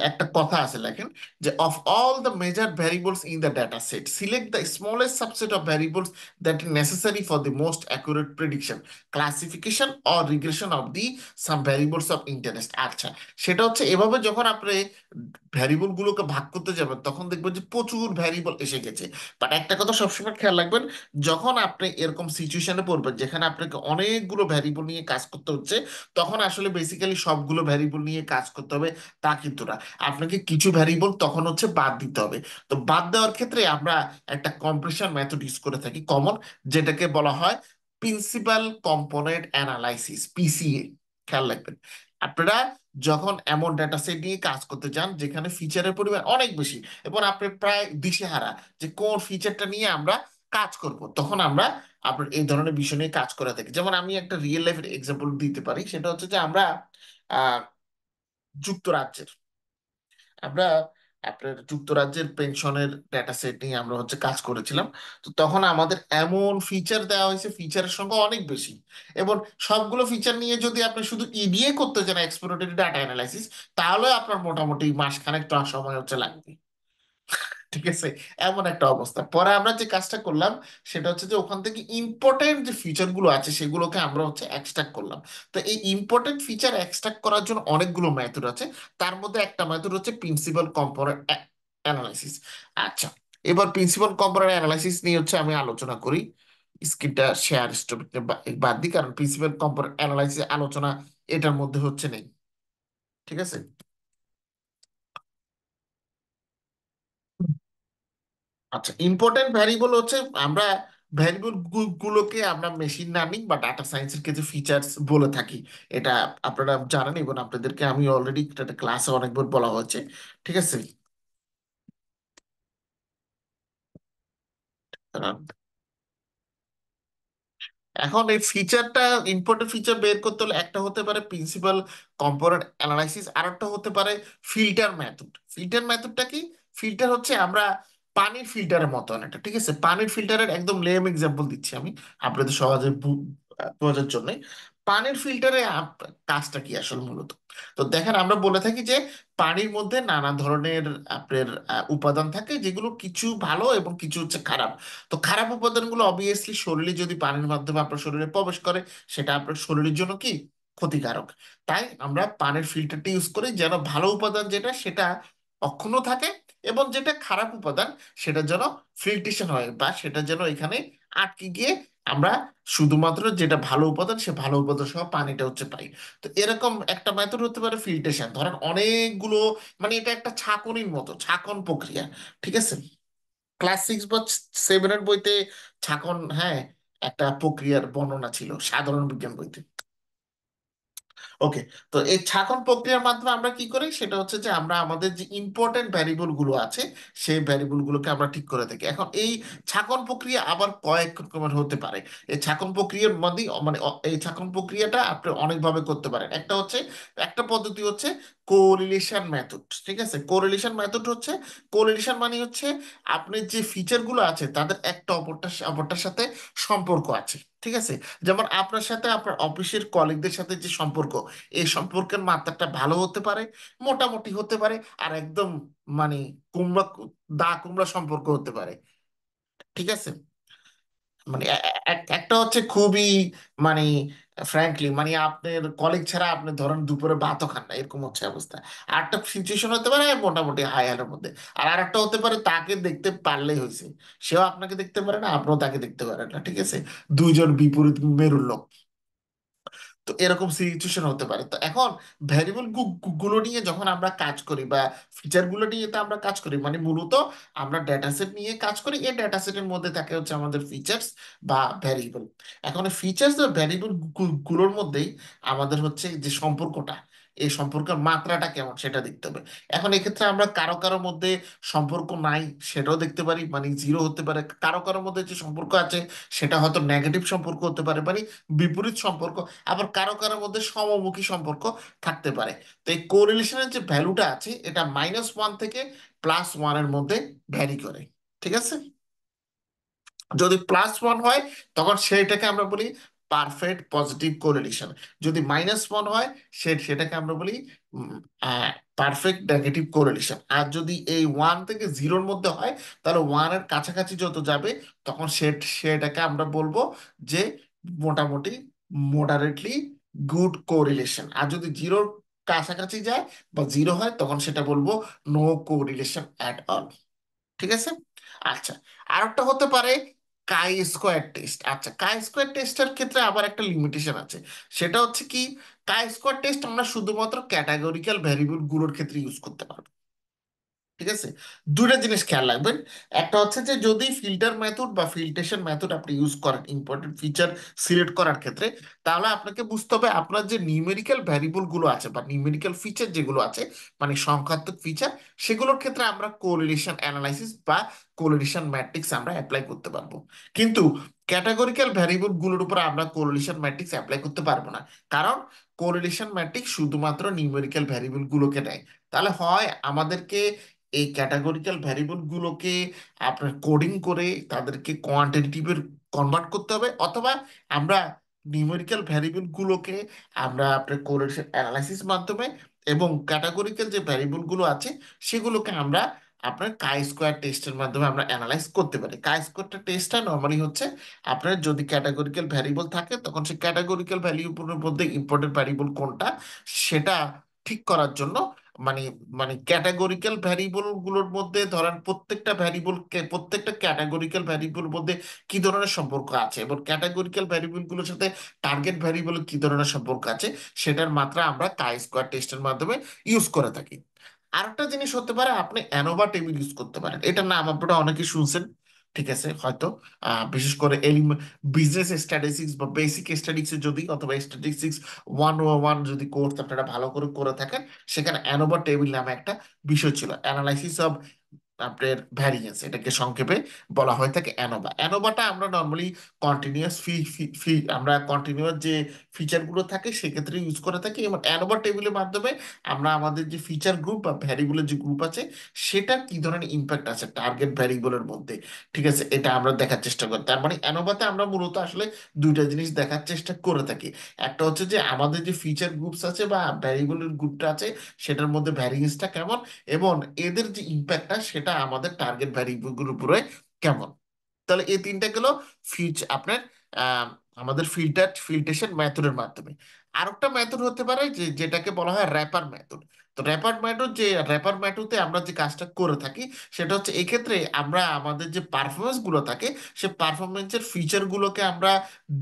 একটা কথা আছে লেখেন, যে of all the major variables in the data set select the smallest subset of variables that is necessary for the most accurate prediction, classification or regression of the some variables of interest. আচ্ছা, সেটা হচ্ছে এভাবে যখন আপনি variable গুলোকে ভাগ করতে যাবেন তখন দেখবেন যে প্রচুর ভ্যারিয়েবল এসে গেছে। বাট একটা কথা সবসময় খেয়াল রাখবেন, যখন আপনি এরকম সিচুয়েশনে পড়বেন যেখানে আপনাকে অনেকগুলো ভ্যারিয়েবল নিয়ে কাজ করতে হচ্ছে, তখন আসলে বেসিক্যালি সবগুলো ভ্যারিয়েবল নিয়ে কাজ করতে হবে তা কিন্তু না। আপনাকে কিছু ভ্যারিয়েবল তখন হচ্ছে বাদ দিতে হবে। তো বাদ দেওয়ার ক্ষেত্রে আমরা একটা কম্প্রেশন মেথড ইউজ করে থাকি কমন, যেটাকে বলা হয় প্রিন্সিপাল কম্পোনেন্ট অ্যানালাইসিস, পিসিএ। খেয়াল রাখবেন, আপনারা যখন এমন ডেটা সেট নিয়ে কাজ করতে চান যেখানে ফিচারের পরিমাণ অনেক বেশি এবং আপনি প্রায় দিশেহারা যে কোন ফিচারটা নিয়ে আমরা কাজ করব, তখন আমরা আপনার এই ধরনের বিষয় নিয়ে কাজ করে থাকি। যেমন আমি একটা রিয়েল লাইফের এক্সাম্পল দিতে পারি, সেটা হচ্ছে যে আমরা আহ যুক্তরাজ্যের, আমরা আপনার যুক্তরাজ্যের পেনশনের ডেটা সেট নিয়ে আমরা হচ্ছে কাজ করেছিলাম। তো তখন আমাদের এমন ফিচার দেওয়া হয়েছে, ফিচারের সংখ্যা অনেক বেশি, এবং সবগুলো ফিচার নিয়ে যদি আপনি শুধু ইডিএ করতে চান, এক্সপ্লোরেটরি ডাটা অ্যানালাইসিস, তাহলে আপনার মোটামুটি মাসখানেক তো সময় হচ্ছে লাগবে। ঠিক আছে, এমন একটা অবস্থা। পরে আমরা যে কাজটা করলাম সেটা হচ্ছে যে ওখান থেকে ইম্পর্টেন্ট যে ফিচার গুলো আছে সেগুলোকে আমরা হচ্ছে এক্সট্রাক্ট করলাম। তো এই ইম্পর্টেন্ট ফিচার এক্সট্রাক্ট করার জন্য অনেকগুলো মেথড আছে। তার মধ্যে একটা মেথড হচ্ছে প্রিন্সিপাল কম্পোনেন্ট অ্যানালাইসিস। আচ্ছা, এবার প্রিন্সিপাল কম্পোনেন্ট অ্যানালাইসিস নিয়ে হচ্ছে আমি আলোচনা করি। স্ক্রিনটা শেয়ার স্টপ বাদ দিই, কারণ প্রিন্সিপাল কম্পোনেন্ট অ্যানালাইসিস আলোচনা এটার মধ্যে হচ্ছে নেই। ঠিক আছে। আচ্ছা, ইম্পর্টেন্ট ভ্যারিয়েবল হচ্ছে আমরা ভ্যারিয়েবল গুলোকে আমরা মেশিন লার্নিং বা ডাটা সায়েন্সের কিছু ফিচার্স বলে থাকি। এটা আপনারা জানেন, এবং আপনাদেরকে আমি অলরেডি একটা ক্লাসে অনেকবার বলা হয়েছে। ঠিক আছে। এখন এই ফিচারটা, ইম্পর্টেন্ট ফিচার বের করতে হলে একটা হতে পারে প্রিন্সিপাল কম্পোনেন্ট অ্যানালাইসিস, আর একটা হতে পারে ফিল্টার মেথড। ফিল্টার মেথডটা কি? ফিল্টার হচ্ছে আমরা পানির ফিল্টারের মতো একটা, ঠিক আছে, পানির ফিল্টারের একদম লেম এক্সাম্পল দিচ্ছি আমি আপনাদের সহজে বোঝার জন্য। পানির ফিল্টারে কাজটা কি আসলে মূলত? তো দেখেন, আমরা বলে থাকি যে পানির মধ্যে নানা ধরনের আপনার উপাদান থাকে, যেগুলো কিছু ভালো এবং কিছু হচ্ছে খারাপ। তো খারাপ উপাদানগুলো অবভিয়াসলি শরীরে যদি পানির মাধ্যমে আপনার শরীরে প্রবেশ করে, সেটা আপনার শরীরের জন্য কি ক্ষতিকারক। তাই আমরা পানির ফিল্টারটা ইউজ করি যেন ভালো উপাদান যেটা সেটা অক্ষুণ্ণ থাকে, এবং যেটা খারাপ উপাদান সেটা যেন ফিল্ট্রেশন হয়, বা সেটা যেন এখানে আটকে গিয়ে আমরা শুধুমাত্র যেটা ভালো উপাদান সে ভালো উপাদান সহ পানিটা হচ্ছে পাই। তো এরকম একটা মেথড হতে পারে ফিল্ট্রেশন। ধরেন অনেকগুলো, মানে এটা একটা ছাঁকনির মতো, ছাঁকন প্রক্রিয়া। ঠিক আছে। ক্লাস 6 বা 7-এর বইতে ছাঁকন, হ্যাঁ, একটা প্রক্রিয়ার বর্ণনা ছিল সাধারণ বিজ্ঞান বইতে। ওকে। তো এই ছাঁকন প্রক্রিয়ার মাধ্যমে আমরা কি করি সেটা হচ্ছে যে আমরা আমাদের যে ইম্পর্টেন্ট ভ্যারিয়েবল গুলো আছে সেই ভ্যারিয়েবল গুলোকে আমরা ঠিক করে থাকি। এখন এই ছাঁকন প্রক্রিয়া আবার কয়েক রকমের হতে পারে। এই ছাঁকন প্রক্রিয়ার মধ্যে মানে এই ছাঁকন প্রক্রিয়াটা আপনি অনেকভাবে করতে পারেন। একটা হচ্ছে, একটা পদ্ধতি হচ্ছে কোরিলেশন মেথড। ঠিক আছে, কোরিলেশন মেথড হচ্ছে, কোরিলেশন মানে হচ্ছে আপনার যে ফিচার গুলো আছে তাদের একটা অপরটার সাথে সম্পর্ক আছে। ঠিক আছে। যেমন আপনার সাথে আপনার অফিসের কলিগদের সাথে যে সম্পর্ক, এই সম্পর্কের মাত্রাটা ভালো হতে পারে, মোটামুটি হতে পারে, আর একদম মানে কুমড়া, দা কুমড়া সম্পর্ক হতে পারে। ঠিক আছে। মানে একটা হচ্ছে খুবই মানে ফ্র্যাঙ্কলি মানে আপনার কলিগ ছাড়া আপনি ধরেন দুপুরে ভাতও খান না, এরকম হচ্ছে অবস্থা। আর একটা সিচুয়েশন হতে পারে মোটামুটি হাই হালের মধ্যে। আর একটা হতে পারে তাকে দেখতে পারলেই হয়েছে, সেও আপনাকে দেখতে পারে না, আপনিও তাকে দেখতে পারেন না। ঠিক আছে, দুইজন বিপরীত মেরুর লোক। তো এরকম সিচুয়েশন হতে পারে। তো এখন ভ্যারিয়েবল গুলো নিয়ে যখন আমরা কাজ করি, বা ফিচার গুলো নিয়ে তো আমরা কাজ করি, মানে মূলত আমরা ডেটা সেট নিয়ে কাজ করি। এই ডেটা সেটের মধ্যে থাকে হচ্ছে আমাদের ফিচার্স বা ভ্যারিয়েবল। এখন ফিচার্স বা ভ্যারিয়েবল গুলোর মধ্যেই আমাদের হচ্ছে যে সম্পর্কটা, এই সম্পর্কের মাত্রাটা কেমন সেটা দেখতে হবে। এখন এক্ষেত্রে আমরা কারো কারো মধ্যে সম্পর্ক নাই সেটাও দেখতে পারি, মানে জিরো হতে পারে। কারো কারো মধ্যে যে সম্পর্ক আছে সেটা হয়তো নেগেটিভ সম্পর্ক হতে পারে, মানে বিপরীত সম্পর্ক। আবার কারো কারোর মধ্যে সমমুখী সম্পর্ক থাকতে পারে। তো এই কোরিলেশনের যে ভ্যালুটা আছে এটা -1 থেকে +1 এর মধ্যে ভ্যারি করে। ঠিক আছে। যদি +1 হয় তখন সেটাকে আমরা বলি পারফেক্ট পজিটিভ কোরিলেশন। যদি -1 হয় সেটাকে আমরা বলি পারফেক্ট নেগেটিভ কোরিলেশন। আর যদি এই 1 থেকে 0-র মধ্যে হয়, তাহলে 1-এর কাছাকাছি যত যাবে তখন সেটাকে আমরা বলবো যে মোটামুটি মডারেটলি গুড কোরিলেশন। আর যদি 0-র কাছাকাছি যায় বা 0 হয় তখন সেটা বলবো নো কোরিলেশন অ্যাট অল। ঠিক আছে। আচ্ছা, আর একটা হতে পারে কাই স্কোয়ার টেস্ট। আচ্ছা, কাই স্কোয়ার টেস্টের ক্ষেত্রে আবার একটা লিমিটেশন আছে। সেটা হচ্ছে কি, কাই স্কোয়ার টেস্ট আমরা শুধুমাত্র ক্যাটাগরিক্যাল ভ্যারিয়েবল গুলোর ক্ষেত্রে ইউজ করতে পারবো। ঠিক আছে। দুইটা জিনিস খেয়াল রাখবেন। একটা হচ্ছে যে যদি ফিল্টার মেথড বা ফিল্ট্রেশন মেথড আপনি ইউজ করেন ইম্পর্টেন্ট ফিচার সিলেক্ট করার ক্ষেত্রে, তাহলে আপনাকে বুঝতে হবে আপনার যে নিউমেরিক্যাল ভ্যারিয়েবল গুলো আছে বা নিউমেরিক্যাল ফিচার যেগুলো আছে, মানে সংখ্যাত্মক ফিচার, সেগুলোর ক্ষেত্রে আমরা কোরিলেশন অ্যানালাইসিস বা কোরিলেশন ম্যাট্রিক্স আমরা অ্যাপ্লাই করতে পারবো। কিন্তু ক্যাটাগরিক্যাল ভ্যারিয়েবল গুলোর উপর আমরা কোরিলেশন ম্যাট্রিক্স অ্যাপ্লাই করতে পারবো না, কারণ কোরিলেশন ম্যাট্রিক্স শুধুমাত্র নিউমেরিক্যাল ভ্যারিয়েবল গুলোকে নেয়। তাহলে হয় আমাদেরকে এই ক্যাটাগরিক্যাল ভ্যারিয়েবল গুলোকে আপনার কোডিং করে তাদেরকে কোয়ান্টিটেটিভে কনভার্ট করতে হবে, অথবা আমরা নিউমেরিক্যাল ভ্যারিয়েবল গুলোকে আমরা আপনার কোরিলেশন অ্যানালাইসিস মাধ্যমে এবং ক্যাটাগরিক্যাল যে ভ্যারিয়েবল গুলো আছে সেগুলোকে আমরা আপনার কাই স্কোয়ার টেস্টের মাধ্যমে আমরা অ্যানালাইজ করতে পারি। কাই স্কোয়ারটা টেস্টটা নর্মালি হচ্ছে আপনার যদি ক্যাটাগরিক্যাল ভ্যারিয়েবল থাকে তখন সেই ক্যাটাগরিক্যাল ভ্যারিয়েবলের মধ্যে ইম্পর্টেন্ট ভ্যারিয়েবল কোনটা সেটা ঠিক করার জন্য, মানে মানে ক্যাটাগরিক্যাল ভ্যারিয়েবল গুলোর মধ্যে ধরেন প্রত্যেকটা ভ্যারিয়েবল, প্রত্যেকটা ক্যাটাগরিক্যাল ভ্যারিয়েবল মধ্যে কি ধরনের সম্পর্ক আছে এবং ক্যাটাগরিক্যাল ভ্যারিয়েবল গুলোর সাথে টার্গেট ভ্যারিয়েবল কি ধরনের সম্পর্ক আছে সেটার মাত্রা আমরা কাই স্কোয়ার টেস্টের মাধ্যমে ইউজ করে থাকি। আরেকটা জিনিস হতে পারে আপনি অ্যানোভা টেবিল ইউজ করতে পারেন, এটার নাম আপনারা অনেকে শুনছেন, ঠিক আছে হয়তো। বিশেষ করে বিজনেস স্ট্যাটিস্টিক্স বা বেসিক স্ট্যাটিস্টিক্স যদি, অথবা স্ট্যাটিস্টিক্স 101 যদি কোর্স আপনারা ভালো করে করে থাকেন, সেখানে অ্যানোভা টেবিল নামে একটা বিষয় ছিল, অ্যানালাইসিস অফ আপনার ভ্যারিয়েন্স, এটাকে সংক্ষেপে বলা হয়ে থাকে অ্যানোভা। অ্যানোভাটা আমরা নর্মালি কন্টিনিউয়াস ফি আমরা কন্টিনিউয়াস যে ফিচারগুলো থাকে সেক্ষেত্রে ইউজ করে থাকি, এবং অ্যানোভা টেবিলের মাধ্যমে আমরা আমাদের যে ফিচার গ্রুপ বা ভ্যারিয়েবলের যে গ্রুপ আছে সেটা কি ধরনের ইম্প্যাক্ট আছে টার্গেট ভ্যারিয়েবলের মধ্যে, ঠিক আছে, এটা আমরা দেখার চেষ্টা করি। তার মানে অ্যানোভাতে আমরা মূলত আসলে দুইটা জিনিস দেখার চেষ্টা করে থাকি। একটা হচ্ছে যে আমাদের যে ফিচার গ্রুপস আছে বা ভ্যারিয়েবলের গ্রুপটা আছে সেটার মধ্যে ভ্যারিয়েন্সটা কেমন, এবং এদের যে ইম্প্যাক্টটা সেটা আমাদের টার্গেট ভ্যারিয়েবলগুলোর উপরে কেমন। তাহলে এই তিনটা গেল আপনার আহ, আমাদের ফিল্ট্রেশন মেথডের মাধ্যমে। আরেকটা মেথড হতে পারে যে যেটাকে বলা হয় র্যাপার মেথড। তো র্যাপার মেথডে আমরা যে কাজটা করে থাকি সেটা হচ্ছে এক্ষেত্রে আমরা আমাদের যে পারফরমেন্স গুলো থাকে সে পারফরমেন্সের ফিচার গুলোকে আমরা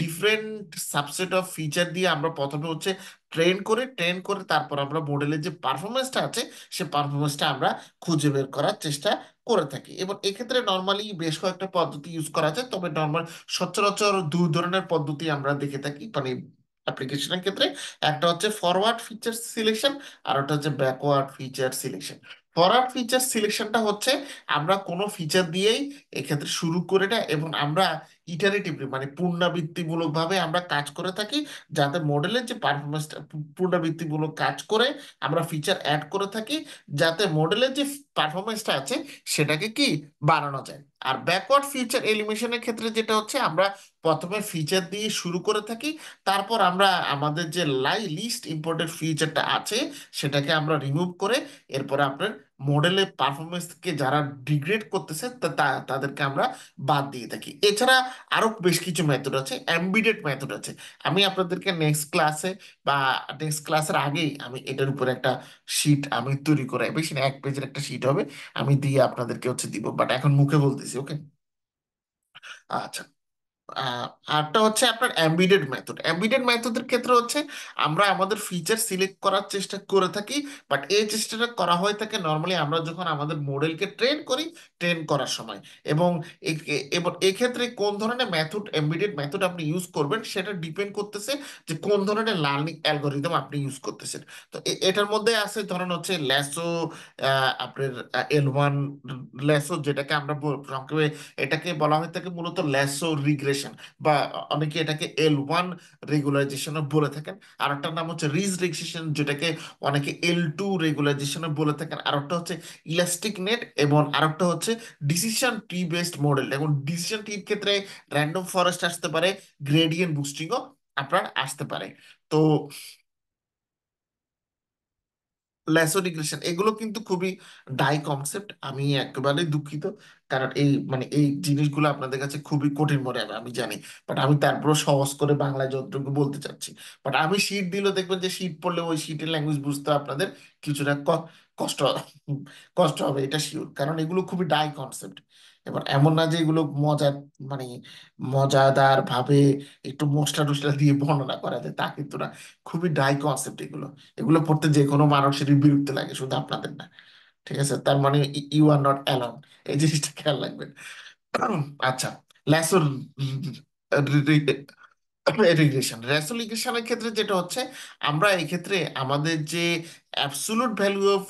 ডিফারেন্ট সাবসেট অফ ফিচার দিয়ে আমরা প্রথমে হচ্ছে ট্রেন করে তারপর আমরা মডেলের যে পারফরমেন্সটা আছে সে পারফরমেন্সটা আমরা খুঁজে বের করার চেষ্টা করে থাকি। এবং এক্ষেত্রে নর্মালি বেশ কয়েকটা পদ্ধতি ইউজ করা যায়, তবে নর্মাল সচরাচর দুই ধরনের পদ্ধতি আমরা দেখে থাকি মানে অ্যাপ্লিকেশনের ক্ষেত্রে। একটা হচ্ছে ফরওয়ার্ড ফিচার সিলেকশন, আর ওটা হচ্ছে backward feature selection. Forward feature সিলেকশনটা হচ্ছে আমরা কোনো ফিচার দিয়েই এক্ষেত্রে শুরু করে না, এবং আমরা ইটারেটিভলি মানে পুনরাবৃত্তিমূলক ভাবে আমরা কাজ করে থাকি, যাতে মডেলের যে পারফরমেন্সটা পুনরাবৃত্তিমূলক কাজ করে আমরা ফিচার অ্যাড করে থাকি, যাতে মডেলের যে পারফরমেন্সটা আছে সেটাকে কি বাড়ানো যায়। আর ব্যাকওয়ার্ড ফিচার এলিমিনেশনের ক্ষেত্রে যেটা হচ্ছে আমরা প্রথমে ফিচার দিয়ে শুরু করে থাকি, তারপর আমরা আমাদের যে লিস্ট ইম্পর্টেন্ট ফিচারটা আছে সেটাকে আমরা রিমুভ করে এরপর আপনার মডেলের পারফরমেন্সকে যারা ডিগ্রেড করতেছে তাদেরকে আমরা বাদ দিয়ে থাকি। এছাড়া আরো বেশ কিছু মেথড আছে, এমবিডেড মেথড আছে। আমি আপনাদেরকে নেক্সট ক্লাসের আগেই আমি এটার উপর একটা শিট আমি তৈরি করে, বেশি না 1 পেজের একটা শিট হবে, আমি দিয়ে আপনাদেরকে হচ্ছে দিব, বাট এখন মুখে বলতেছি, ওকে? আচ্ছা। আহ, আরটা হচ্ছে আপনার এমবিডেড মেথডের ক্ষেত্রে হচ্ছে আমরা আমাদের ফিচার সিলেক্ট করার চেষ্টা করে থাকি, বাট এই চেষ্টাটা করা হয়ে থাকে নর্মালি আমরা যখন আমাদের মডেলকে ট্রেন করার সময়। এবং এবং এক্ষেত্রে কোন ধরনের এমবিডেড মেথড আপনি ইউজ করবেন সেটা ডিপেন্ড করতেছে যে কোন ধরনের লার্নিং অ্যালগোরিদম আপনি ইউজ করতেছেন। তো এটার মধ্যে আছে ধরেন হচ্ছে ল্যাসো, আপনার L1 ল্যাসো, যেটাকে আমরা সংক্ষেপে এটাকে বলা হয়ে থাকে মূলত ল্যাসো রিগ্রেশন, বা অনেকে এটাকে L1 রেগুলারাইজেশনও বলে থাকেন। আর একটা নাম হচ্ছে রিজ রেগুলেশন, যেটাকে অনেকে L2 রেগুলারাইজেশনও বলে থাকেন। আর একটা হচ্ছে ইলাস্টিক নেট, এবং আরেকটা হচ্ছে ডিসিশন ট্রি বেসড মডেল। এবং ডিসিশন ট্রির ক্ষেত্রে র্যান্ডম ফরেস্ট আসতে পারে, গ্রেডিয়েন্ট বুস্টিংও আপনার আসতে পারে। তো ল্যাসো রিগ্রেশন এগুলো কিন্তু খুবই ডাই কনসেপ্ট, আমি একেবারেই দুঃখিত, কারণ এই জিনিসগুলো আপনাদের কাছে খুবই কঠিন মনে হবে আমি জানি, বাট আমি তারপরও সহজ করে বাংলায় যতটুকু বলতে চাচ্ছি। বাট আমি শীট দিলেও দেখবেন যে শীট পড়লে ওই শীটের ল্যাঙ্গুয়েজ বুঝতে আপনাদের কিছুটা কষ্ট কষ্ট হবে, এটা শিওর, কারণ এগুলো খুবই ডাই কনসেপ্ট। এবার এমন না যে এগুলো মানে মজাদার ভাবে একটু মোস্টা টোস্টা দিয়ে বর্ণনা করা যায়, তা কিন্তু না, খুবই ডাই কনসেপ্ট এগুলো। এগুলো পড়তে যে কোনো মানুষেরই বিরক্তি লাগে, শুধু আপনাদের না, ঠিক আছে? তার মানে ইউ আর নট অ্যালোন, এই জিনিসটা খেয়াল রাখবেন। আচ্ছা, ল্যাসোর রেসোলিউশনের ক্ষেত্রে যেটা হচ্ছে আমরা এই ক্ষেত্রে আমাদের যে absolute value of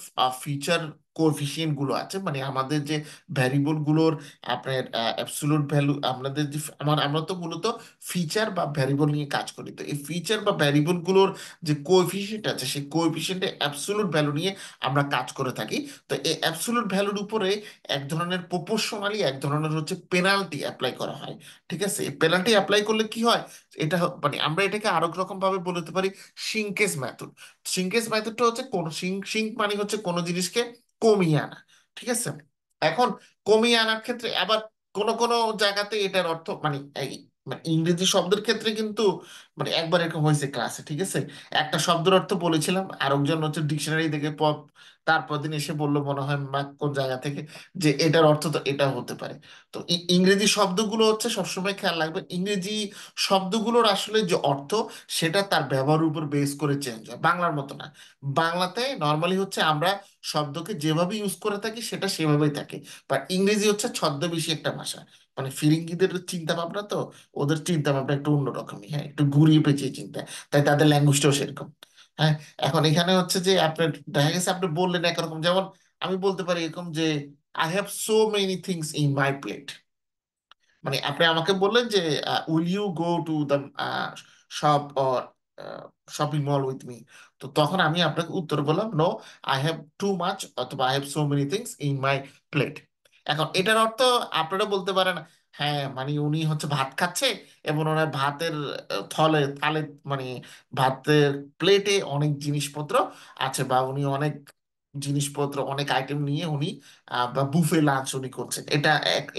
feature coefficient গুলো আছে, মানে আমাদের যে ভ্যারিয়েবল গুলোর আপনার অ্যাবসোলুট ভ্যালু, আমাদের যে আমরা তো মূলত ফিচার বা ভ্যারিয়েবল নিয়ে কাজ করি, তো এই ফিচার বা ভ্যারিয়েবল গুলোর যে কোএফিসিয়েন্ট আছে সেই কোএফিসিয়েন্টে অ্যাবসোলুট ভ্যালু নিয়ে আমরা কাজ করে থাকি। তো এই অ্যাবসোলুট ভ্যালুর উপরে এক ধরনের প্রপোর্শনালি, এক ধরনের হচ্ছে পেনাল্টি অ্যাপ্লাই করা হয়। ঠিক আছে, এই পেনাল্টি অ্যাপ্লাই করলে কি হয়, এটা মানে আমরা এটাকে আরো রকম ভাবে বলতে পারি সিঙ্কেজ মেথড। সিঙ্কেজ মেথডটা হচ্ছে কোন সিঙ্ক মানে হচ্ছে কোনো জিনিসকে কমিয়ে আনা। ঠিক আছে, এখন কমিয়ে আনার ক্ষেত্রে আবার কোন কোন জায়গাতে এটার অর্থ মানে এই মানে ইংরেজি শব্দের ক্ষেত্রে কিন্তু মানে একবার এরকম হয়েছে ক্লাসে। ঠিক আছে, একটা শব্দের অর্থ বলেছিলাম, আরেকজন হচ্ছে ডিকশনারি থেকে তারপর দিন এসে বললো মনে হয় বা কোন জায়গা থেকে যে এটার অর্থ তো এটা হতে পারে। তো ইংরেজি শব্দগুলো হচ্ছে সবসময় খেয়াল রাখবেন, ইংরেজি শব্দগুলোর আসলে যে অর্থ সেটা তার ব্যবহারের উপর বেস করে চেঞ্জ হয়, বাংলার মতো না। বাংলাতে নর্মালি হচ্ছে আমরা শব্দকে যেভাবে ইউজ করে থাকি সেটা সেভাবেই থাকে, বাট ইংরেজি হচ্ছে ছদ্মবেশী একটা ভাষা। মানে ফিরিঙ্গিদের চিন্তা ভাবনা তো, ওদের চিন্তা ভাবনা একটু অন্যরকমই, হ্যাঁ, একটু ঘুরিয়ে পেঁচিয়ে চিন্তা, তাই তাদের ল্যাঙ্গুয়েজটাও সেরকম। হ্যাঁ, এখন এখানে হচ্ছে যে আপনার দেখা গেছে আপনি বললেন একরকম, যেমন আমি বলতে পারি এরকম যে I have so many things in my plate. মানে আপনি আমাকে বললেন যে will you go to the shop or shopping mall with me, তো তখন আমি আপনাকে উত্তর বললাম no, I have too much, অথবা I have so many things in my plate. এখন এটার অর্থ আপনারা বলতে পারেন হ্যাঁ মানে উনি হচ্ছে ভাত খাচ্ছে এবং ওনার ভাতের থলে থালে মানে ভাতের প্লেটে অনেক জিনিসপত্র আছে, বা উনি অনেক জিনিসপত্র অনেক আইটেম নিয়ে উনি বা বুফে লাঞ্চ উনি করছেন। এটা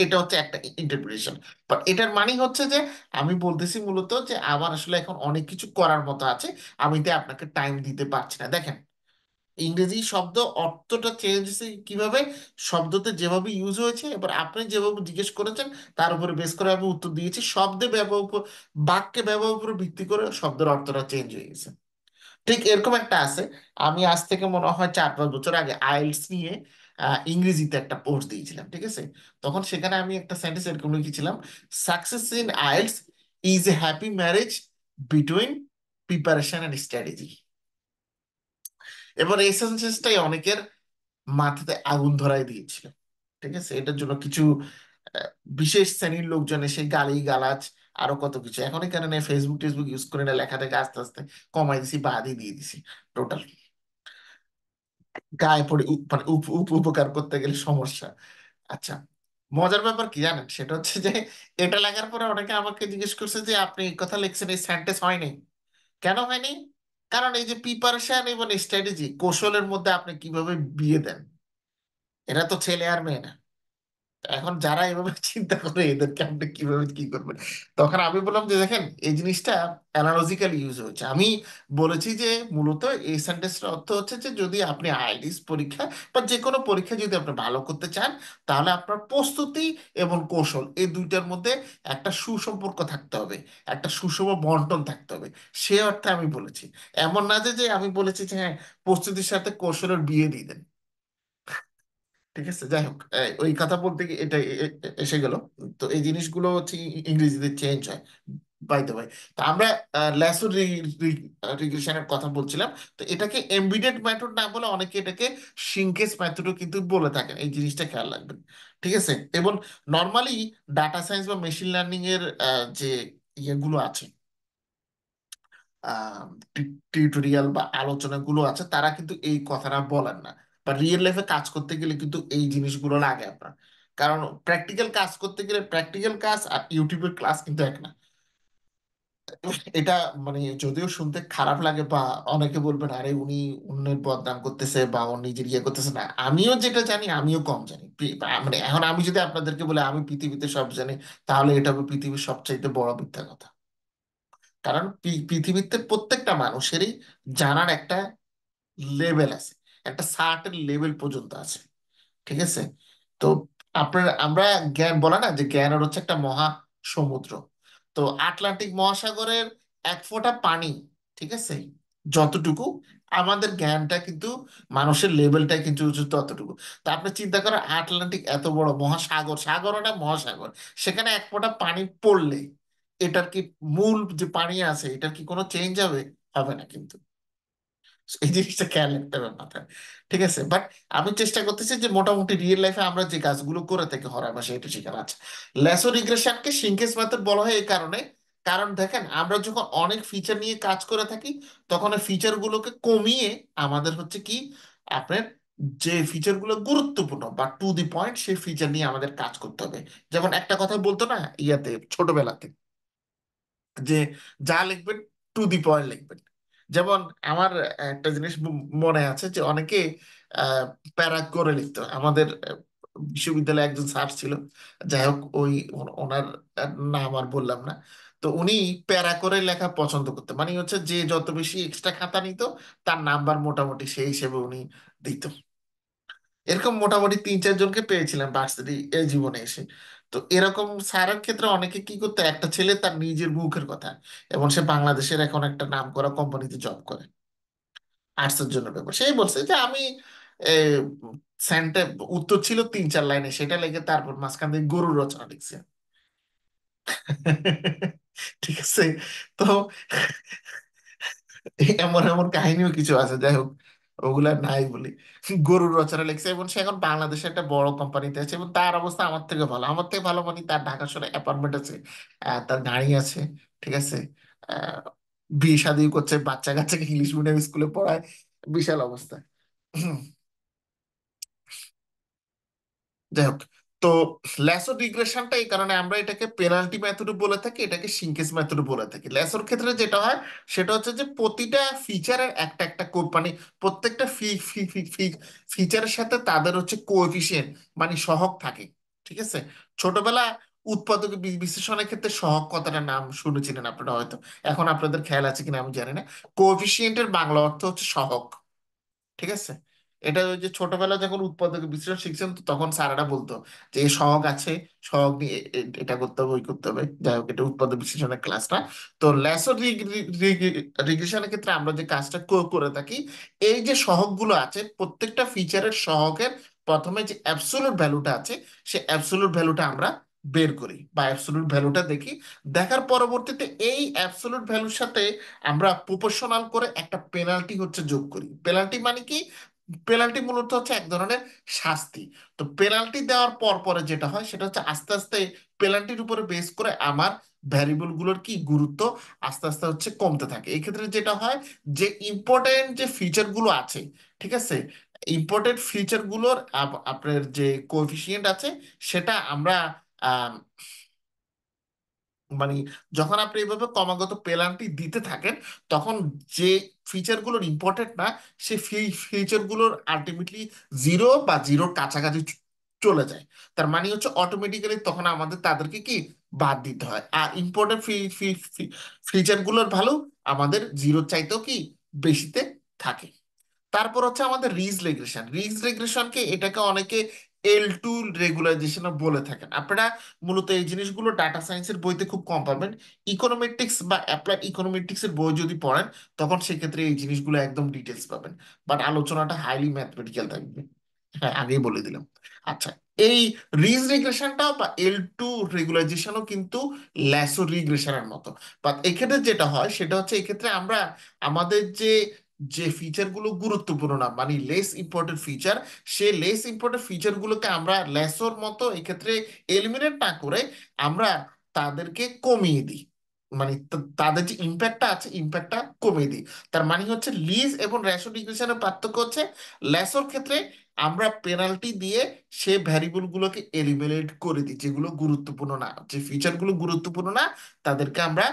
এটা হচ্ছে একটা ইন্টারপ্রিটেশন। বাট এটার মানে হচ্ছে যে আমি বলতেছি মূলত যে আমার আসলে এখন অনেক কিছু করার মতো আছে, আমি তো আপনাকে টাইম দিতে পারছি না। দেখেন ইংরেজি শব্দ অর্থটা চেঞ্জ হয়েছে কিভাবে, শব্দতে যেভাবে ইউজ হয়েছে, এবার আপনি যেভাবে জিজ্ঞেস করেছেন তার উপরে বেস করে আমি উত্তর দিয়েছি। শব্দে ব্যবহার উপর, বাক্যে ব্যবহার উপর ভিত্তি করে শব্দের অর্থটা চেঞ্জ হয়ে গেছে। ঠিক এরকম একটা আছে, আমি আজ থেকে মনে হয় 4-5 বছর আগে আইএলটিএস নিয়ে ইংরেজিতে একটা পোস্ট দিয়েছিলাম। ঠিক আছে, তখন সেখানে আমি একটা সেন্টেন্স এরকম লিখেছিলাম, success in IELTS is a happy marriage between preparation and strategy. এবার এই সেন্টেন্সটাই অনেকের মাথাতে আগুন ধরাই দিয়েছিল। ঠিক আছে, এটার জন্য কিছু আহ, বিশেষ শ্রেণীর লোকজন এসে গালি গালাজ আরো কত কিছু, এখন এখানে ফেসবুক টেসবুক ইউজ করে না, লেখা থেকে আস্তে আস্তে কমাই দিছি, বাদই দিয়ে দিছি টোটাল। গায়ে পড়ে মানে উপকার করতে গেলে সমস্যা। আচ্ছা, মজার ব্যাপার কি জানেন, সেটা হচ্ছে যে এটা লেখার পরে অনেকে আমাকে জিজ্ঞেস করছে যে আপনি এই কথা লিখছেন, এই সেন্টেন্স হয়নি কেন হয়নি? কারণ এই যে প্রিপারেশন এবং স্ট্র্যাটেজি কৌশলের মধ্যে আপনি কিভাবে বিয়ে দেন, এরা তো ছেলে আর মেয়ে না। এখন যারা এভাবে চিন্তা করে এদেরকে আপনি কিভাবে কি করবেন? তখন আমি বললাম যে দেখেন এই জিনিসটা অ্যানালজিক্যালি ইউজ হয়েছে। আমি বলেছি যে মূলত এই সেন্টেন্সটার অর্থ হচ্ছে যে যদি আপনি আইএলটিএস পরীক্ষা বা যে কোনো পরীক্ষা যদি আপনি ভালো করতে চান, তাহলে আপনার প্রস্তুতি এবং কৌশল এই দুইটার মধ্যে একটা সুসম্পর্ক থাকতে হবে, একটা সুষম বন্টন থাকতে হবে। সে অর্থে আমি বলেছি, এমন না যে যে আমি বলেছি যে হ্যাঁ প্রস্তুতির সাথে কৌশলের বিয়ে দিয়ে দেন। ঠিক আছে, যাই হোক ওই কথা বলতে গিয়ে এটা এসে গেল। তো এই জিনিসগুলো হচ্ছে ইংরেজিতে চেঞ্জ হয় বাই দ্য ওয়ে। তো আমরা ল্যাসো রিগ্রেশনের কথা বলছিলাম। তো এটাকে এমবিডেড মেথড না বলে অনেকে এটাকে সিঙ্কেজ মেথডও কিন্তু বলে থাকেন, এই জিনিসটা খেয়াল রাখবেন। ঠিক আছে, এবং নর্মালি ডাটা সায়েন্স বা মেশিন লার্নিং এর যে ইয়েগুলো আছে, টিউটোরিয়াল বা আলোচনাগুলো আছে, তারা কিন্তু এই কথাটা বলেন না। বা রিয়েল লাইফে কাজ করতে গেলে কিন্তু এই জিনিসগুলো লাগে আপনার, কারণ প্র্যাকটিক্যাল কাজ করতে গেলে প্র্যাকটিক্যাল কাজ আর ইউটিউবের ক্লাস কিন্তু এক না। এটা মানে যদিও শুনতে খারাপ লাগে বা অনেকে বলবেন আরে উনি অন্যের বদনাম করতেছে বা ও নিজের ইয়ে করতেছে, না, আমিও যেটা জানি আমিও কম জানি। মানে এখন আমি যদি আপনাদেরকে বলে আমি পৃথিবীতে সব জানি, তাহলে এটা হবে পৃথিবীর সবচাইতে বড় মিথ্যা কথা। কারণ পৃথিবীতে প্রত্যেকটা মানুষেরই জানার একটা লেভেল আছে, একটা সার্টেন লেভেল পর্যন্ত আছে। ঠিক আছে, তো আপনার আমরা জ্ঞান বলে না যে জ্ঞানের হচ্ছে একটা মহা সমুদ্র। তো আটলান্টিক মহাসাগরের এক ফোঁটা পানি, ঠিক আছে, যতটুকু আমাদের জ্ঞানটা কিন্তু মানুষের লেভেলটা কিন্তু হচ্ছে ততটুকু। তা আপনি চিন্তা করেন আটলান্টিক এত বড় মহাসাগর, সাগর না মহাসাগর, সেখানে এক ফোঁটা পানি পড়লে এটার কি মূল যে পানি আছে এটার কি কোনো চেঞ্জ হবে? হবে না কিন্তু। এই জিনিসটা খেয়াল রাখতে হবে মাথায়। ঠিক আছে, বাট আমি চেষ্টা করতেছি যে মোটামুটি রিয়েল লাইফে আমরা যে কাজগুলো করে থাকি হরার ভাষায় এটা শেখার আছে। ল্যাসো রিগ্রেশনকে শিঙ্কেজ মেথড বলা হয় এই কারণে, কারণ দেখেন আমরা যখন অনেক ফিচার নিয়ে কাজ করে থাকি তখন এই ফিচার গুলোকে কমিয়ে আমাদের হচ্ছে কি আপনার যে ফিচার গুলো গুরুত্বপূর্ণ বা টু দি পয়েন্ট সেই ফিচার নিয়ে আমাদের কাজ করতে হবে। যেমন একটা কথা বলতো না ইয়াতে ছোটবেলাতে, যে যা লিখবেন টু দি পয়েন্ট লিখবেন। যেমন আমার একটা জিনিস মনে আছে যে অনেকে প্যারা করে লিখতো। আমাদের বিশ্ববিদ্যালয়ে একজন স্যার ছিল, যাই হোক ওই ওনার নাম আর বললাম না। তো উনি প্যারা করে লেখা পছন্দ করতেন, মানে হচ্ছে যে যত বেশি এক্সট্রা খাতা নিত তার নাম্বার মোটামুটি সেই হিসেবে উনি দিত। এরকম মোটামুটি 3-4 জনকে পেয়েছিলাম ভার্সিটি এই জীবনে এসে। তো এরকম স্যারের ক্ষেত্রে অনেকে কি করতো, একটা ছেলে তার নিজের মুখের কথা, এবং সে বাংলাদেশের এখন একটা নাম করা কোম্পানিতে জব করে, আর্টসের জন্য পেপার, সেই বলছে যে আমি এ, সেন্টে উত্তর ছিল 3-4 লাইনে, সেটা লেগে তারপর মাঝখান দিয়ে গরুর রচনা লিখছে। ঠিক আছে। তো এমন এমন কাহিনীও কিছু আছে, যাই হোক ওগুলা নাই বলি। গরুর রচনা লিখছে এবং সে এখন বাংলাদেশে একটা বড় কোম্পানিতে আছে, এবং তার অবস্থা আমার থেকে ভালো, আমার থেকে ভালো মানে তার ঢাকা শহরে অ্যাপার্টমেন্ট আছে, তার গাড়ি আছে। ঠিক আছে। আহ, বিয়ে শাদী করছে, বাচ্চা কাচ্চাকে ইংলিশ মিডিয়াম স্কুলে পড়ায়, বিশাল অবস্থা। যাই হোক, তো ল্যাসো রিগ্রেশনটা এই কারণে আমরা এটাকে পেনাল্টি মেথড বলে থাকি, এটাকে সিঙ্কেজ মেথড বলে থাকি। ল্যাসোর ক্ষেত্রে যেটা হয় সেটা হচ্ছে যে প্রতিটা ফিচারের একটা একটা মানে প্রত্যেকটা ফিচারের সাথে তাদের হচ্ছে কোএফিসিয়েন্ট মানে সহগ থাকে। ঠিক আছে। ছোটবেলা উৎপাদক বিশ্লেষণের ক্ষেত্রে সহগ কথাটার নাম শুনেছিলেন আপনারা হয়তো, এখন আপনাদের খেয়াল আছে কিনা আমি জানি না। কোএফিসিয়েন্টের বাংলা অর্থ হচ্ছে সহগ। ঠিক আছে। এটা ওই যে ছোটবেলা যখন উৎপাদক বিশ্লেষণ শিখছেন তো তখন স্যারেরা বলতো যে এই সহগ আছে, সহগ নিয়ে এটা করতে হবে ওই করতে হবে, যাই হোক এটা উৎপাদক বিশ্লেষণের ক্লাসটা। তো ল্যাসো রিগ্রেশনের ক্ষেত্রে আমরা যে কাজটা করে থাকি, এই যে সহগগুলো আছে প্রত্যেকটা ফিচারের সহগের প্রথমে যে অ্যাবসোলুট ভ্যালুটা আছে সে অ্যাবসোলুট ভ্যালুটা আমরা বের করি বা অ্যাবসোলুট ভ্যালুটা দেখি। দেখার পরবর্তীতে এই অ্যাবসোলুট ভ্যালুর সাথে আমরা প্রপোর্শনাল করে একটা পেনাল্টি হচ্ছে যোগ করি। পেনাল্টি মানে কি? পেনাল্টি মূলত হচ্ছে এক ধরনের শাস্তি। তো পেনাল্টি দেওয়ার পর পরে যেটা হয় সেটা হচ্ছে আস্তে আস্তে পেনাল্টির উপরে বেস করে আমার ভ্যারিয়েবল গুলোর কি গুরুত্ব আস্তে আস্তে হচ্ছে কমতে থাকে। এই ক্ষেত্রে যেটা হয় যে ইম্পর্টেন্ট যে ফিচার গুলো আছে, ঠিক আছে, ইম্পর্টেন্ট ফিচার গুলোর আপনার যে কোএফিসিয়েন্ট আছে সেটা আমরা মানে যখন আপনি এইভাবে ক্রমাগত পেনাল্টি দিতে থাকেন তখন যে ফিচারগুলোর ইম্পর্টেন্ট না সেই ফিচারগুলোর আলটিমেটলি জিরো বা জিরোর কাছাকাছি চলে যায়। তার মানে হচ্ছে অটোমেটিক্যালি তখন আমাদের তাদেরকে কি বাদ দিতে হয়, আর ইম্পর্টেন্ট ফিচারগুলোর ভ্যালু আমাদের জিরোর চাইতেও কি বেশিতে থাকে। তারপর হচ্ছে আমাদের রিজ রেগ্রেশনকে এটাকে অনেকে L2 রেগুলারাইজেশন বলে থাকেন। আপনারা মূলত এই জিনিসগুলো ডাটা সায়েন্সের বইতে খুব কম পাবেন। ইকোনমেট্রিক্স বা অ্যাপ্লাইড ইকোনমেট্রিক্স এর বই যদি পড়েন তখন সেক্ষেত্রে এই জিনিসগুলো একদম ডিটেলস পাবেন, বাট আলোচনাটা হাইলি ম্যাথমেটিক্যাল থাকবে। হ্যাঁ, আগেই বলে দিলাম। আচ্ছা, এই রিজ রেগ্রেশনটাও বা L2 রেগুলারাইজেশনও কিন্তু ল্যাসো রিগ্রেশনের মতো। বাট এক্ষেত্রে যেটা হয় সেটা হচ্ছে এক্ষেত্রে আমরা আমাদের যে যে ফিচারগুলো গুরুত্বপূর্ণ না মানে লেস ইম্পর্টেন্ট ফিচার, সে লেস ইম্পর্টেন্ট ফিচারগুলোকে আমরা লেসোর মতো এক্ষেত্রে এলিমিনেট না করে আমরা তাদেরকে কমিয়ে দিই। মানে তাদের যে ইম্প্যাক্টটা আছে ইম্প্যাক্টটা কমিয়ে দিই। তার মানে হচ্ছে লিজ এবং রেশো ডিগ্রেশনের পার্থক্য হচ্ছে লেসোর ক্ষেত্রে আমরা পেনাল্টি দিয়ে সে ভ্যারিয়েবল গুলোকে এলিমিনেট করে দিই, যেগুলো গুরুত্বপূর্ণ না, যে ফিচারগুলো গুরুত্বপূর্ণ না তাদেরকে আমরা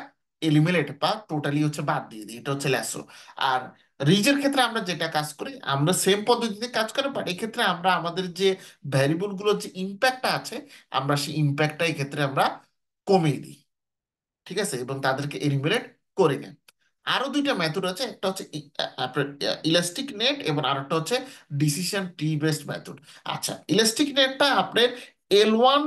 এলিমিনেট বা টোটালি হচ্ছে বাদ দিয়ে দিই, এটা হচ্ছে ল্যাসো। আর রিজের ক্ষেত্রে আমরা যেটা কাজ করি আমরা সেম পদ্ধতিতে কাজ করি, বাট এক্ষেত্রে আমরা আমাদের যে ভ্যারিয়েবল গুলোর যে ইম্প্যাক্টটা আছে আমরা সেই ইম্প্যাক্টটা এক্ষেত্রে আমরা কমিয়ে দিই। ঠিক আছে, এবং তাদেরকে এলিমিনেট করে নেয়। আরো দুইটা মেথড আছে, একটা হচ্ছে আপনার ইলাস্টিক নেট এবং আরেকটা হচ্ছে ডিসিশন ট্রি বেসড মেথড। আচ্ছা, ইলাস্টিক নেটটা আপনার L1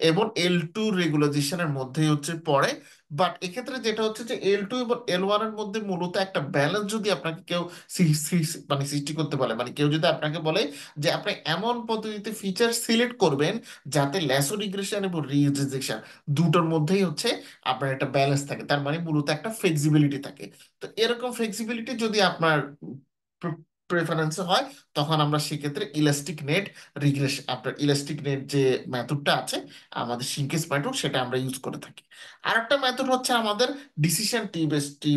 এবং L2 রেগুলারাইজেশনের মধ্যেই হচ্ছে পড়ে। বাট এক্ষেত্রে যেটা হচ্ছে যে L2 এবং L1 এর মধ্যে মূলত একটা ব্যালেন্স যদি আপনাকে কেউ মানে সৃষ্টি করতে বলে, মানে কেউ যদি আপনাকে বলে যে আপনি এমন পদ্ধতিতে ফিচার সিলেক্ট করবেন যাতে ল্যাসো রিগ্রেশন এবং রিগ্রেশন দুটোর মধ্যেই হচ্ছে আপনার একটা ব্যালেন্স থাকে, তার মানে মূলত একটা ফ্লেক্সিবিলিটি থাকে। তো এরকম ফ্লেক্সিবিলিটি যদি আপনার প্রেফারেন্সে হয়, তখন আমরা সেক্ষেত্রে ইলাস্টিক নেট রিগ্রেশন, আপনার ইলাস্টিক নেট যে মেথডটা আছে আমাদের শিঙ্কেজ মেথড, সেটা আমরা ইউজ করে থাকি। আর একটা মেথড হচ্ছে আমাদের ডিসিশন টি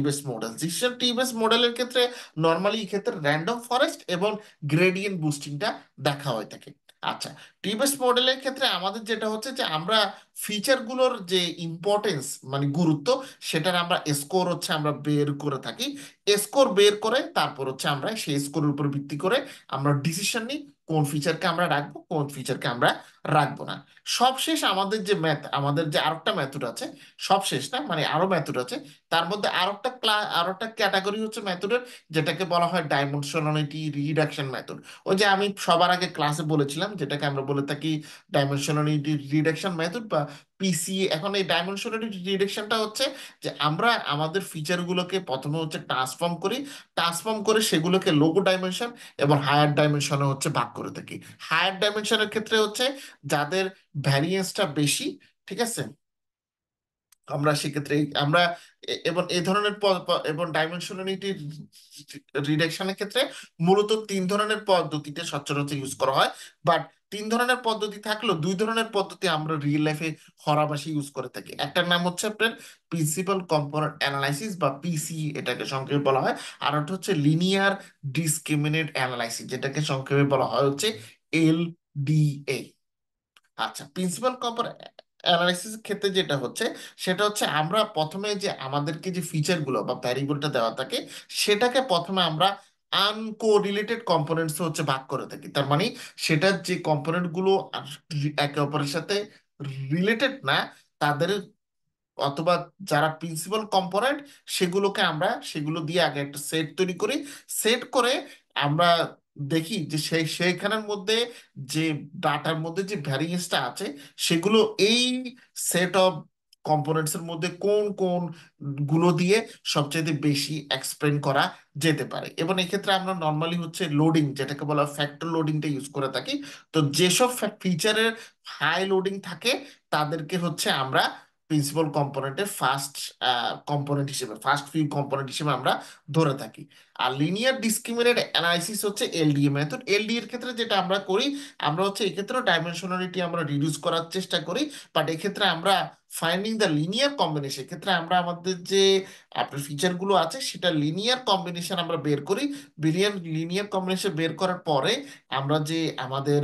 বেস মডেল। ডিসিশন টি বেস মডেলের ক্ষেত্রে নর্মালি এই ক্ষেত্রে র্যান্ডম ফরেস্ট এবং গ্রেডিয়েন্ট বুস্টিংটা দেখা হয়ে থাকে। আচ্ছা, টি বেস মডেলের ক্ষেত্রে আমাদের যেটা হচ্ছে যে আমরা ফিচারগুলোর যে ইম্পর্টেন্স মানে গুরুত্ব, সেটার আমরা স্কোর হচ্ছে আমরা বের করে থাকি। স্কোর বের করে তারপর হচ্ছে আমরা সেই স্কোরের উপর ভিত্তি করে আমরা ডিসিশন নিই কোন ফিচারকে আমরা রাখবো, কোন ফিচারকে আমরা রাখবো না। সবশেষ আমাদের যে আমাদের যে আরেকটা মেথড আছে, সবশেষ না মানে আরো মেথড আছে, তার মধ্যে আরো একটা ক্যাটাগরি হচ্ছে মেথডের, যেটাকে বলা হয় ডাইমেনশনালিটি রিডাকশন মেথড। ওই যে আমি সবার আগে ক্লাসে বলেছিলাম, যেটাকে আমরা বলে থাকি ডাইমেনশনালিটি রিডাকশন মেথড বা পিসিএ। এখন এই ডাইমেনশনালিটি রিডাকশনটা হচ্ছে যে আমরা আমাদের ফিচারগুলোকে প্রথমে হচ্ছে ট্রান্সফর্ম করি, ট্রান্সফর্ম করে সেগুলোকে লোগো ডাইমেনশন এবং হায়ার ডাইমেনশনে হচ্ছে ভাগ করে থাকি। হায়ার ডাইমেনশনের ক্ষেত্রে হচ্ছে যাদের ভ্যারিয়েন্সটা বেশি, ঠিক আছে, আমরা সেক্ষেত্রে আমরা এবং এই ধরনের এবং ডাইমেনশনালিটি রিডাকশনের ক্ষেত্রে মূলত তিন ধরনের পদ্ধতিতে সচরাচর ইউজ করা হয়। বাট তিন ধরনের পদ্ধতি থাকলেও দুই ধরনের পদ্ধতি আমরা রিয়েল লাইফে হরাবাসি ইউজ করে থাকি। একটার নাম হচ্ছে আপনার প্রিন্সিপাল কম্পোনেন্ট অ্যানালাইসিস বা পিসি, এটাকে সংক্ষেপে বলা হয়। আর একটা হচ্ছে লিনিয়ার ডিসক্রিমিনেট অ্যানালাইসিস, যেটাকে সংক্ষেপে বলা হয় হচ্ছে এলডিএ। আচ্ছা, প্রিন্সিপাল কম্পোনেন্ট অ্যানালাইসিস ক্ষেত্রে যেটা হচ্ছে সেটা হচ্ছে আমরা প্রথমে যে আমাদেরকে যে ফিচারগুলো বা ভ্যারিয়েবলটা দেওয়া থাকে, সেটাকে প্রথমে আমরা আনকোরিলেটেড কম্পোনেন্টস হচ্ছে ভাগ করে থাকি। তার মানে সেটার যে কম্পোনেন্টগুলো একে অপরের সাথে রিলেটেড না, তাদের অথবা যারা প্রিন্সিপাল কম্পোনেন্ট, সেগুলো দিয়ে আগে একটা সেট তৈরি করি। সেট করে আমরা দেখি যে সেইখানের মধ্যে যে ডাটার মধ্যে যে ভ্যারিয়েন্সটা আছে, সেগুলো এই সেট অফ কম্পোনেন্টস এর মধ্যে কোন কোন গুলো দিয়ে সবচেয়ে বেশি এক্সপ্লেন করা যেতে পারে। এবং এক্ষেত্রে আমরা নর্মালি হচ্ছে লোডিং, যেটাকে বলা ফ্যাক্টর লোডিংটা ইউজ করে থাকি। তো যেসব ফিচারের হাই লোডিং থাকে তাদেরকে হচ্ছে আমরা প্রিন্সিপাল কম্পোনেন্টের ফার্স্ট ফিউ কম্পোনেন্ট হিসেবে আমরা ধরে থাকি। আর লিনিয়ার ডিসক্রিমিনেট অ্যানালাইসিস হচ্ছে এলডিএ মেথড। এলডি এর ক্ষেত্রে যেটা আমরা করি, আমরা হচ্ছে এক্ষেত্রে ডাইমেনশনালিটি আমরা রিডিউস করার চেষ্টা করি। বাট এক্ষেত্রে আমরা ফাইন্ডিং দ্য লিনিয়ার কম্বিনেশন, ক্ষেত্রে আমরা আমাদের যে আপনার ফিচারগুলো আছে সেটা লিনিয়ার কম্বিনেশন আমরা বের করি। লিনিয়ার কম্বিনেশন বের করার পরে আমরা যে আমাদের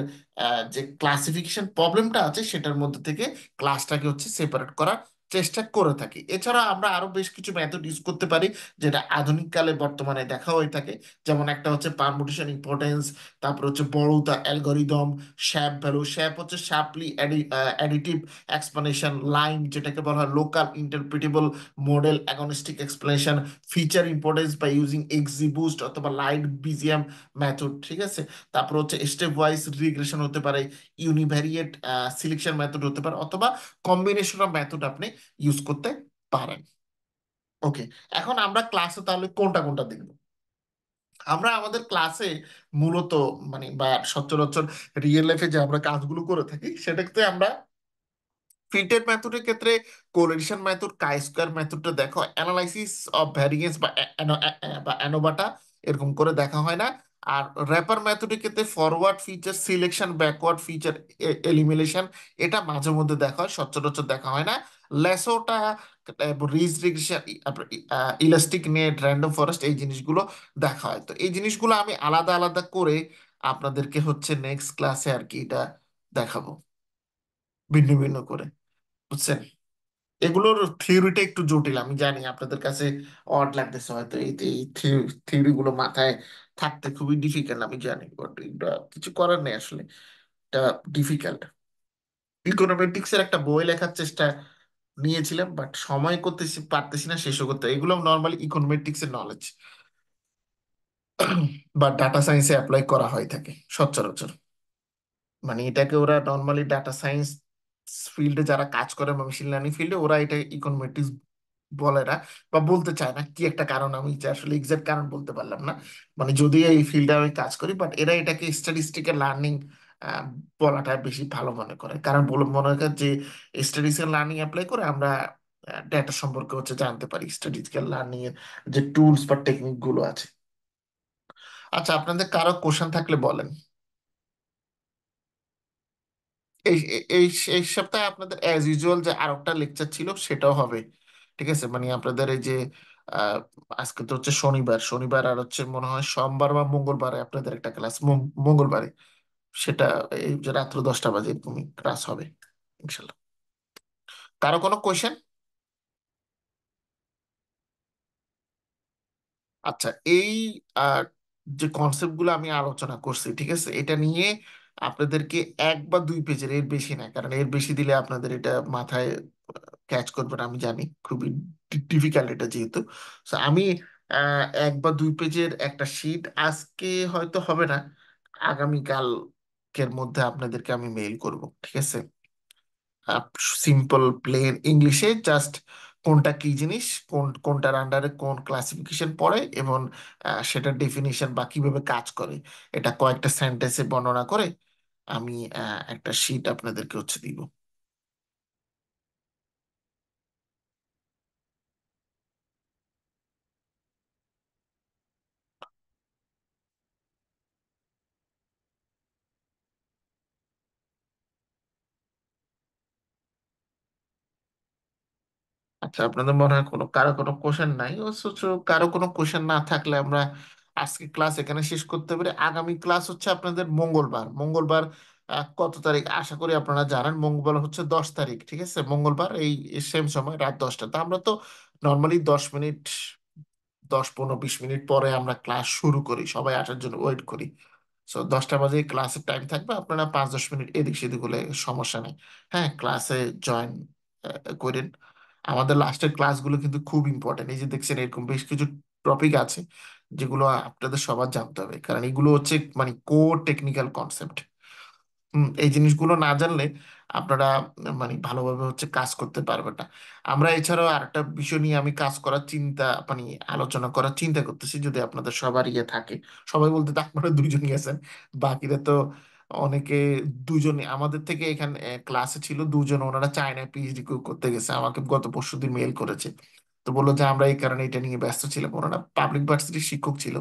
যে ক্লাসিফিকেশন প্রবলেমটা আছে সেটার মধ্যে থেকে ক্লাসটাকে হচ্ছে সেপারেট করার চেষ্টা করে থাকি। এছাড়া আমরা আরো বেশ কিছু মেথড ইউজ করতে পারি, যেটা আধুনিক কালে বর্তমানে দেখা হয়ে থাকে। যেমন একটা হচ্ছে পারমুটেশন ইম্পর্টেন্স, তারপর হচ্ছে Boruta algorithm, SHAP value. SHAP হচ্ছে শার্পলি অ্যাডিটিভ এক্সপ্লানেশন, লাইন যেটাকে বলা হয় local interpretable model agnostic explanation, feature importance by using XG boost অথবা লাইট বিজিএম মেথড, ঠিক আছে। তারপর হচ্ছে স্টেপ ওয়াইজ রিগ্রেশন হতে পারে, ইউনিভ্যারিয়েট সিলেকশন মেথড হতে পারে, অথবা কম্বিনেশন অফ মেথড আপনি ইউজ করতে পারেন। ওকে, এখন আমরা ক্লাসে তাহলে কোনটা কোনটা দেখব? আমরা আমাদের ক্লাসে মূলত মানে বা সচরাচর রিয়েল লাইফে যে আমরা কাজগুলো করে থাকি সেটাতে আমরা ফিল্টার মেথডের ক্ষেত্রে কোরিলেশন মেথড, কাই স্কোয়ার মেথডটা দেখো, অ্যানালাইসিস অফ ভ্যারিয়েন্স বা অ্যানোভাটা এরকম করে দেখা হয় না। আর র্যাপার মেথডের ক্ষেত্রে forward feature selection, backward feature elimination, এটা মাঝে মধ্যে দেখা হয়, সচরাচর দেখা হয় না। লেসোটা, ridge regression, elastic net, random forest, এই জিনিসগুলো দেখা হয়। তো এই জিনিসগুলো আমি আলাদা আলাদা করে আপনাদেরকে হচ্ছে নেক্সট ক্লাসে আর কি এটা দেখাবো ভিন্ন ভিন্ন করে, বুঝছেন? এগুলোর থিওরিটা একটু জটিল, আমি জানি আপনাদের কাছে অড লাগতেছে হয়তো, এই থিওরি গুলো মাথায় থাকতে খুবই ডিফিকাল্ট, আমি জানি, বাট এটা কিছু করার নেই আসলে, এটা ডিফিকাল্ট। ইকোনমিক্স এর একটা বই লেখার চেষ্টা নিয়েছিলাম, বাট সময় পারতেছি না শেষও করতে। এগুলো নর্মালি ইকোনমিক্স এর নলেজ বা ডাটা সায়েন্সে অ্যাপ্লাই করা হয়ে থাকে সচরাচর। মানে এটাকে ওরা নর্মালি ডাটা সায়েন্স ফিল্ডে যারা কাজ করে বা মেশিন লার্নিং ফিল্ডে, ওরা এটা ইকোনমেটিক্স বলে না বা বলতে চায় না। কি একটা কারণ, আমি যে আসলে এক্সাক্ট কারণ বলতে পারলাম না। মানে যদিও এই ফিল্ডে আমি কাজ করি, বাট এরা এটাকে স্ট্যাটিস্টিক্যাল লার্নিং বলাটা বেশি ভালো মনে করে। কারণ মনে করে যে স্ট্যাটিস্টিক্যাল লার্নিং অ্যাপ্লাই করে আমরা ডেটা সম্পর্কে হচ্ছে জানতে পারি, স্ট্যাটিস্টিক্যাল লার্নিং এর যে টুলস বা টেকনিক গুলো আছে। আচ্ছা, আপনাদের কারো কোশ্চেন থাকলে বলেন। এই এই এই সপ্তাহে আপনাদের অ্যাজ ইউজুয়াল যে আরেকটা লেকচার ছিল সেটাও হবে। ঠিক আছে, মানে আপনাদের এই যে আহ, আজকে তো হচ্ছে শনিবার, শনিবার আর হচ্ছে মনে হয় সোমবার বা মঙ্গলবারে আপনাদের একটা ক্লাস, মঙ্গলবারে সেটা এই যে রাত্র 10টা বাজে এরকমই ক্লাস হবে ইনশাল্লাহ। কারো কোনো কোয়েশ্চেন? আচ্ছা, এই আহ, যে কনসেপ্ট গুলো আমি আলোচনা করছি, ঠিক আছে, এটা নিয়ে আপনাদেরকে 1 বা 2 পেজের, এর বেশি না, কারণ এর বেশি দিলে আপনাদের এটা মাথায় ক্যাচ করবে না, আমি জানি খুবই ডিফিকাল্ট এটা যেহেতু। So, আমি 1 বা 2 পেজের একটা শিট আজকে হয়তো হবে না, আগামীকালকের মধ্যে আপনাদেরকে আমি মেইল করব, ঠিক আছে। সিম্পল প্লেন ইংলিশে জাস্ট কোনটা কি জিনিস, কোনটার আন্ডারে কোন ক্লাসিফিকেশন পড়ে, এবং সেটার ডেফিনিশন বা কিভাবে কাজ করে এটা কয়েকটা সেন্টেন্সে বর্ণনা করে আমি একটা শিট আপনাদেরকে হচ্ছে দিব। আচ্ছা, আপনাদের মনে হয় কারো কোনো কোশ্চেন নাই, অথচ কারো কোনো কোশ্চেন না থাকলে আমরা আজকে ক্লাস এখানে শেষ করতে পারি। আগামী ক্লাস হচ্ছে আপনাদের মঙ্গলবার। মঙ্গলবার কত তারিখ আশা করি আপনারা জানেন, মঙ্গলবার হচ্ছে 10 তারিখ, ঠিক আছে। মঙ্গলবার এই সেম সময় রাত 10টা। তা আমরা তো নর্মালি 10 মিনিট, 10, 15, 20 মিনিট পরে আমরা ক্লাস শুরু করি, সবাই আসার জন্য ওয়েট করি। সো 10টা বাজে ক্লাসের টাইম থাকবে, আপনারা 5-10 মিনিট এদিক সেদিক হলে সমস্যা নেই। হ্যাঁ, ক্লাসে জয়েন করেন। আমাদের লাস্টের ক্লাসগুলো কিন্তু খুব ইম্পর্টেন্ট। এই যে দেখছেন, এরকম বেশ কিছু টপিক আছে যেগুলো আপনাদের সবার জানতে হবে, কারণ এগুলো হচ্ছে মানে কোর টেকনিক্যাল কনসেপ্ট। এই জিনিসগুলো না জানলে আপনারা মানে ভালোভাবে হচ্ছে কাজ করতে পারবেন না। আমরা এছাড়াও আরেকটা বিষয় নিয়ে আমি কাজ করার চিন্তা, মানে আলোচনা করার চিন্তা করতেছি, যদি আপনাদের সবার ইয়ে থাকে। সবাই বলতে তো আপনারা 2জনই আছেন, বাকিরা তো অনেকে, 2জনই আমাদের থেকে এখানে ক্লাসে ছিল 2জন, ওনারা চায়নায় পিএইচডি করতে গেছে, আমাকে গত পরশুদিন মেল করেছে। তো বললো যে আমরা এই কারণে এটা নিয়ে ব্যস্ত ছিলাম, ওনারা পাবলিক ভার্সিটির শিক্ষক ছিল।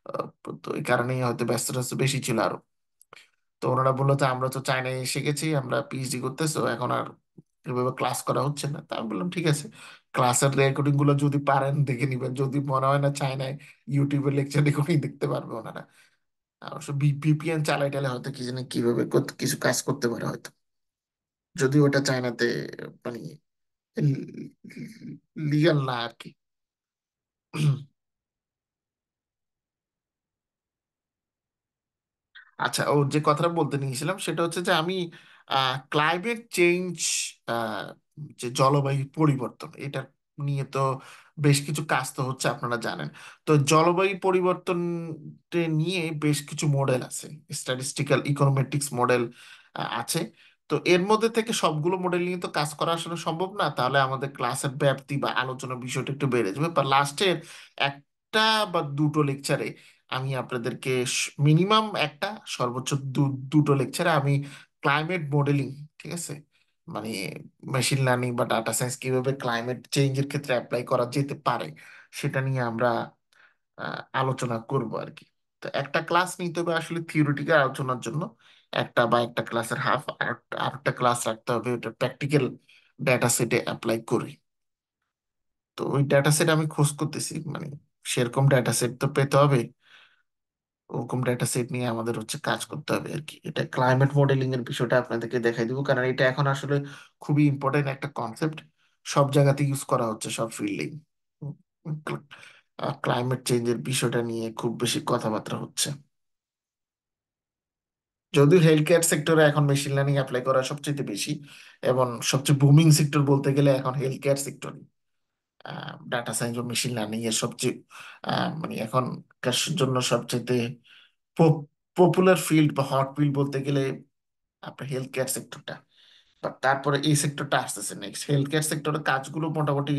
আহ, তো এই কারণেই হয়তো ব্যস্ততা বেশি ছিল আরো। তো ওনারা বললো যে আমরা তো চায়নায় এসে গেছি, আমরা পিএইচডি করতেছো, এখন আর এভাবে ক্লাস করা হচ্ছে না। তা আমি বললাম ঠিক আছে, ক্লাসের রেকর্ডিং গুলো যদি পারেন দেখে নিবেন, যদি মনে হয় না চায়নায় ইউটিউবে লেকচার রেকর্ডিং দেখতে পারবে ওনারা। অবশ্য ভিপিএন চালাই টালে হয়তো কি জানি কিভাবে কিছু কাজ করতে পারে হয়তো, যদি ওটা চায়নাতে মানে লিগাল না আর কি। আচ্ছা, ও যে কথাটা বলতে নিয়েছিলাম সেটা হচ্ছে যে আমি ক্লাইমেট চেঞ্জ, যে জলবায়ু পরিবর্তন, এটা নিয়ে তো বেশ কিছু কাজ তো হচ্ছে, আপনারা জানেন। তো জলবায়ু পরিবর্তন নিয়ে বেশ কিছু মডেল আছে, স্ট্যাটিস্টিক্যাল ইকোনমেট্রিক্স মডেল আছে। তো এর মধ্যে থেকে সবগুলো মডেল নিয়ে তো কাজ করা আসলে সম্ভব না, তাহলে আমাদের ক্লাসের ব্যাপ্তি বা আলোচনার বিষয়টা একটু বেড়ে যাবে। বা লাস্টের 1 বা 2টো লেকচারে আমি আপনাদেরকে, মিনিমাম একটা, সর্বোচ্চ দুটো লেকচারে আমি ক্লাইমেট মডেলিং, ঠিক আছে, মানে মেশিন লার্নিং বা ডাটা সায়েন্স কিভাবে ক্লাইমেট চেঞ্জের ক্ষেত্রে অ্যাপ্লাই করা যেতে পারে সেটা নিয়ে আমরা আলোচনা করব আর কি। তো একটা ক্লাস নিতে হবে আসলে থিওরিটিক্যাল আলোচনার জন্য, একটা ক্লাসের হাফ, আর একটা ক্লাস রাখতে হবে ওটা প্র্যাকটিক্যাল ডেটা সেটে অ্যাপ্লাই করে। তো ওই ডেটা সেট আমি খোঁজ করতেছি, মানে সেরকম ডেটা সেট তো পেতে হবে, ওরকম ডেটা সেট নিয়ে আমাদের হচ্ছে কাজ করতে হবে আর কি। এটা ক্লাইমেট মডেলিং এর বিষয়টা আপনাদেরকে দেখাই দিব, কারণ এটা এখন আসলে খুবই ইম্পর্টেন্ট একটা কনসেপ্ট, সব জায়গাতে ইউজ করা হচ্ছে, সব ফিল্ডেই। ক্লাইমেট চেঞ্জের বিষয়টা নিয়ে খুব বেশি কথাবার্তা হচ্ছে, যদিও হেলথ কেয়ার সেক্টরে এখন মেশিন লার্নিং অ্যাপ্লাই করা সবচেয়ে বেশি, এবং সবচেয়ে বুমিং সেক্টর বলতে গেলে এখন health care sector. Data science ও মেশিন লার্নিং এর সবচেয়ে মানে এখনকার জন্য সবচেয়ে পপুলার ফিল্ড বা হট ফিল্ড বলতে গেলে আপনার হেলথ কেয়ার সেক্টরটা। বাট তারপরে এই সেক্টরটা আসতেছে নেক্সট, হেলথ কেয়ার সেক্টরের কাজগুলো মোটামুটি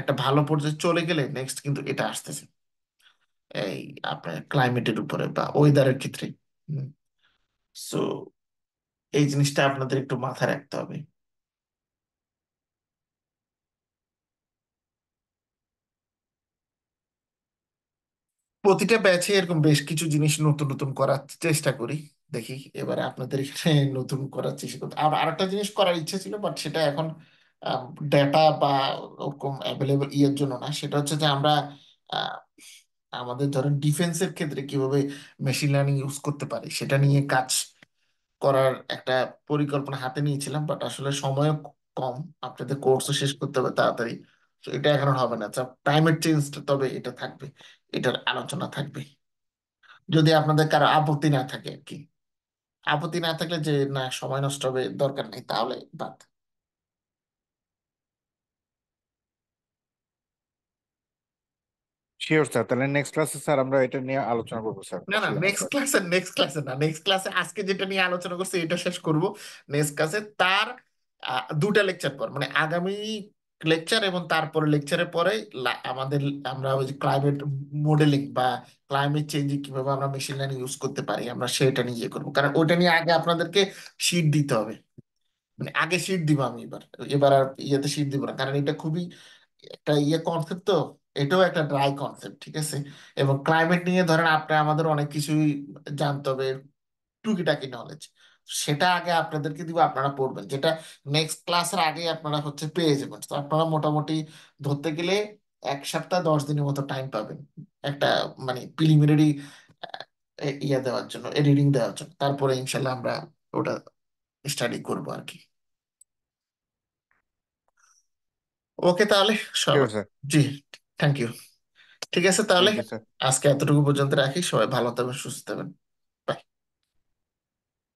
একটা ভালো পর্যায়ে চলে গেলে নেক্সট কিন্তু এটা আসতেছে এই আপনার ক্লাইমেটের উপরে বা ওয়েদারের ক্ষেত্রে। সো এই জিনিসটা আপনাদের একটু মাথায় রাখতে হবে। প্রতিটা ব্যাচে এরকম বেশ কিছু জিনিস নতুন নতুন করার চেষ্টা করি। দেখি এবারে আপনাদের এখানে নতুন করার চেষ্টা করতে। আর আরেকটা জিনিস করার ইচ্ছে ছিল, বাট সেটা এখন ডেটা বা ওরকম অ্যাভেলেবল ইয়ের জন্য না। সেটা হচ্ছে যে আমরা আহ, আমাদের ধরেন ডিফেন্সের ক্ষেত্রে কিভাবে মেশিন লার্নিং ইউজ করতে পারি সেটা নিয়ে কাজ করার একটা পরিকল্পনা হাতে নিয়েছিলাম, বাট আসলে সময় কম। আপনাদের কোর্সও শেষ করতে হবে তাড়াতাড়ি। তো এটা এখন আর হবে না। টাইমের চেঞ্জ, তবে এটা থাকবে, এটার আলোচনা থাকবে, যদি আপনাদের কারো আপত্তি না থাকে আর কি। আপত্তি না থাকলে, যে না সময় নষ্ট হবে দরকার নেই, তাহলে বাদ। শিওর স্যার, তাহলে নেক্সট ক্লাসে স্যার আমরা এটা নিয়ে আলোচনা করবো স্যার, না না, অসুবিধা নেই নেক্সট স্যার। ক্লাসে, নেক্সট ক্লাসে আজকে যেটা নিয়ে আলোচনা করছি এটা শেষ করব। নেক্সট ক্লাসে তার দুটা লেকচার পর, মানে আগামী লেকচার এবং তারপরে লেকচারের পরে আমাদের, আমরা ওই যে ক্লাইমেট মডেলিং বা ক্লাইমেট চেঞ্জিং কিভাবে আমরা মেশিন লার্নিং ইউজ করতে পারি, আমরা সেটা নিয়ে ইয়ে করবো। কারণ ওইটা নিয়ে আগে আপনাদেরকে শিট দিতে হবে। মানে আগে শিট দিব আমি, এবার এবার আর ইয়েতে শিট দিব না, কারণ এটা খুবই একটা ইয়ে কনসেপ্ট তো। এটাও একটা ড্রাই কনসেপ্ট, ঠিক আছে। এবং ক্লাইমেট নিয়ে ধরেন আপনি আমাদের অনেক কিছুই জানতে হবে, টুকিটাকি নলেজ। সেটা আগে আপনাদেরকে দিব, আপনারা পড়বেন, যেটা নেক্সট ক্লাসের আগে আপনারা হচ্ছে পেয়ে যাবেন। তো আপনারা মোটামুটি ধরতে গেলে 1 সপ্তাহ 10 দিনের মতো টাইম পাবেন একটা, মানে প্রিলিমিনারি ইয়ে দেওয়ার জন্য, রিডিং দেওয়ার জন্য। তারপরে ইনশাল্লাহ আমরা ওটা স্টাডি করবো আর কি। ওকে তাহলে শিওর সবাই। স্যার। জি, থ্যাংক ইউ। ঠিক আছে তাহলে, থ্যাংক ইউ স্যার। আজকে এতটুকু পর্যন্ত রাখি। সবাই ভালো থাকবেন, সুস্থ থাকবেন।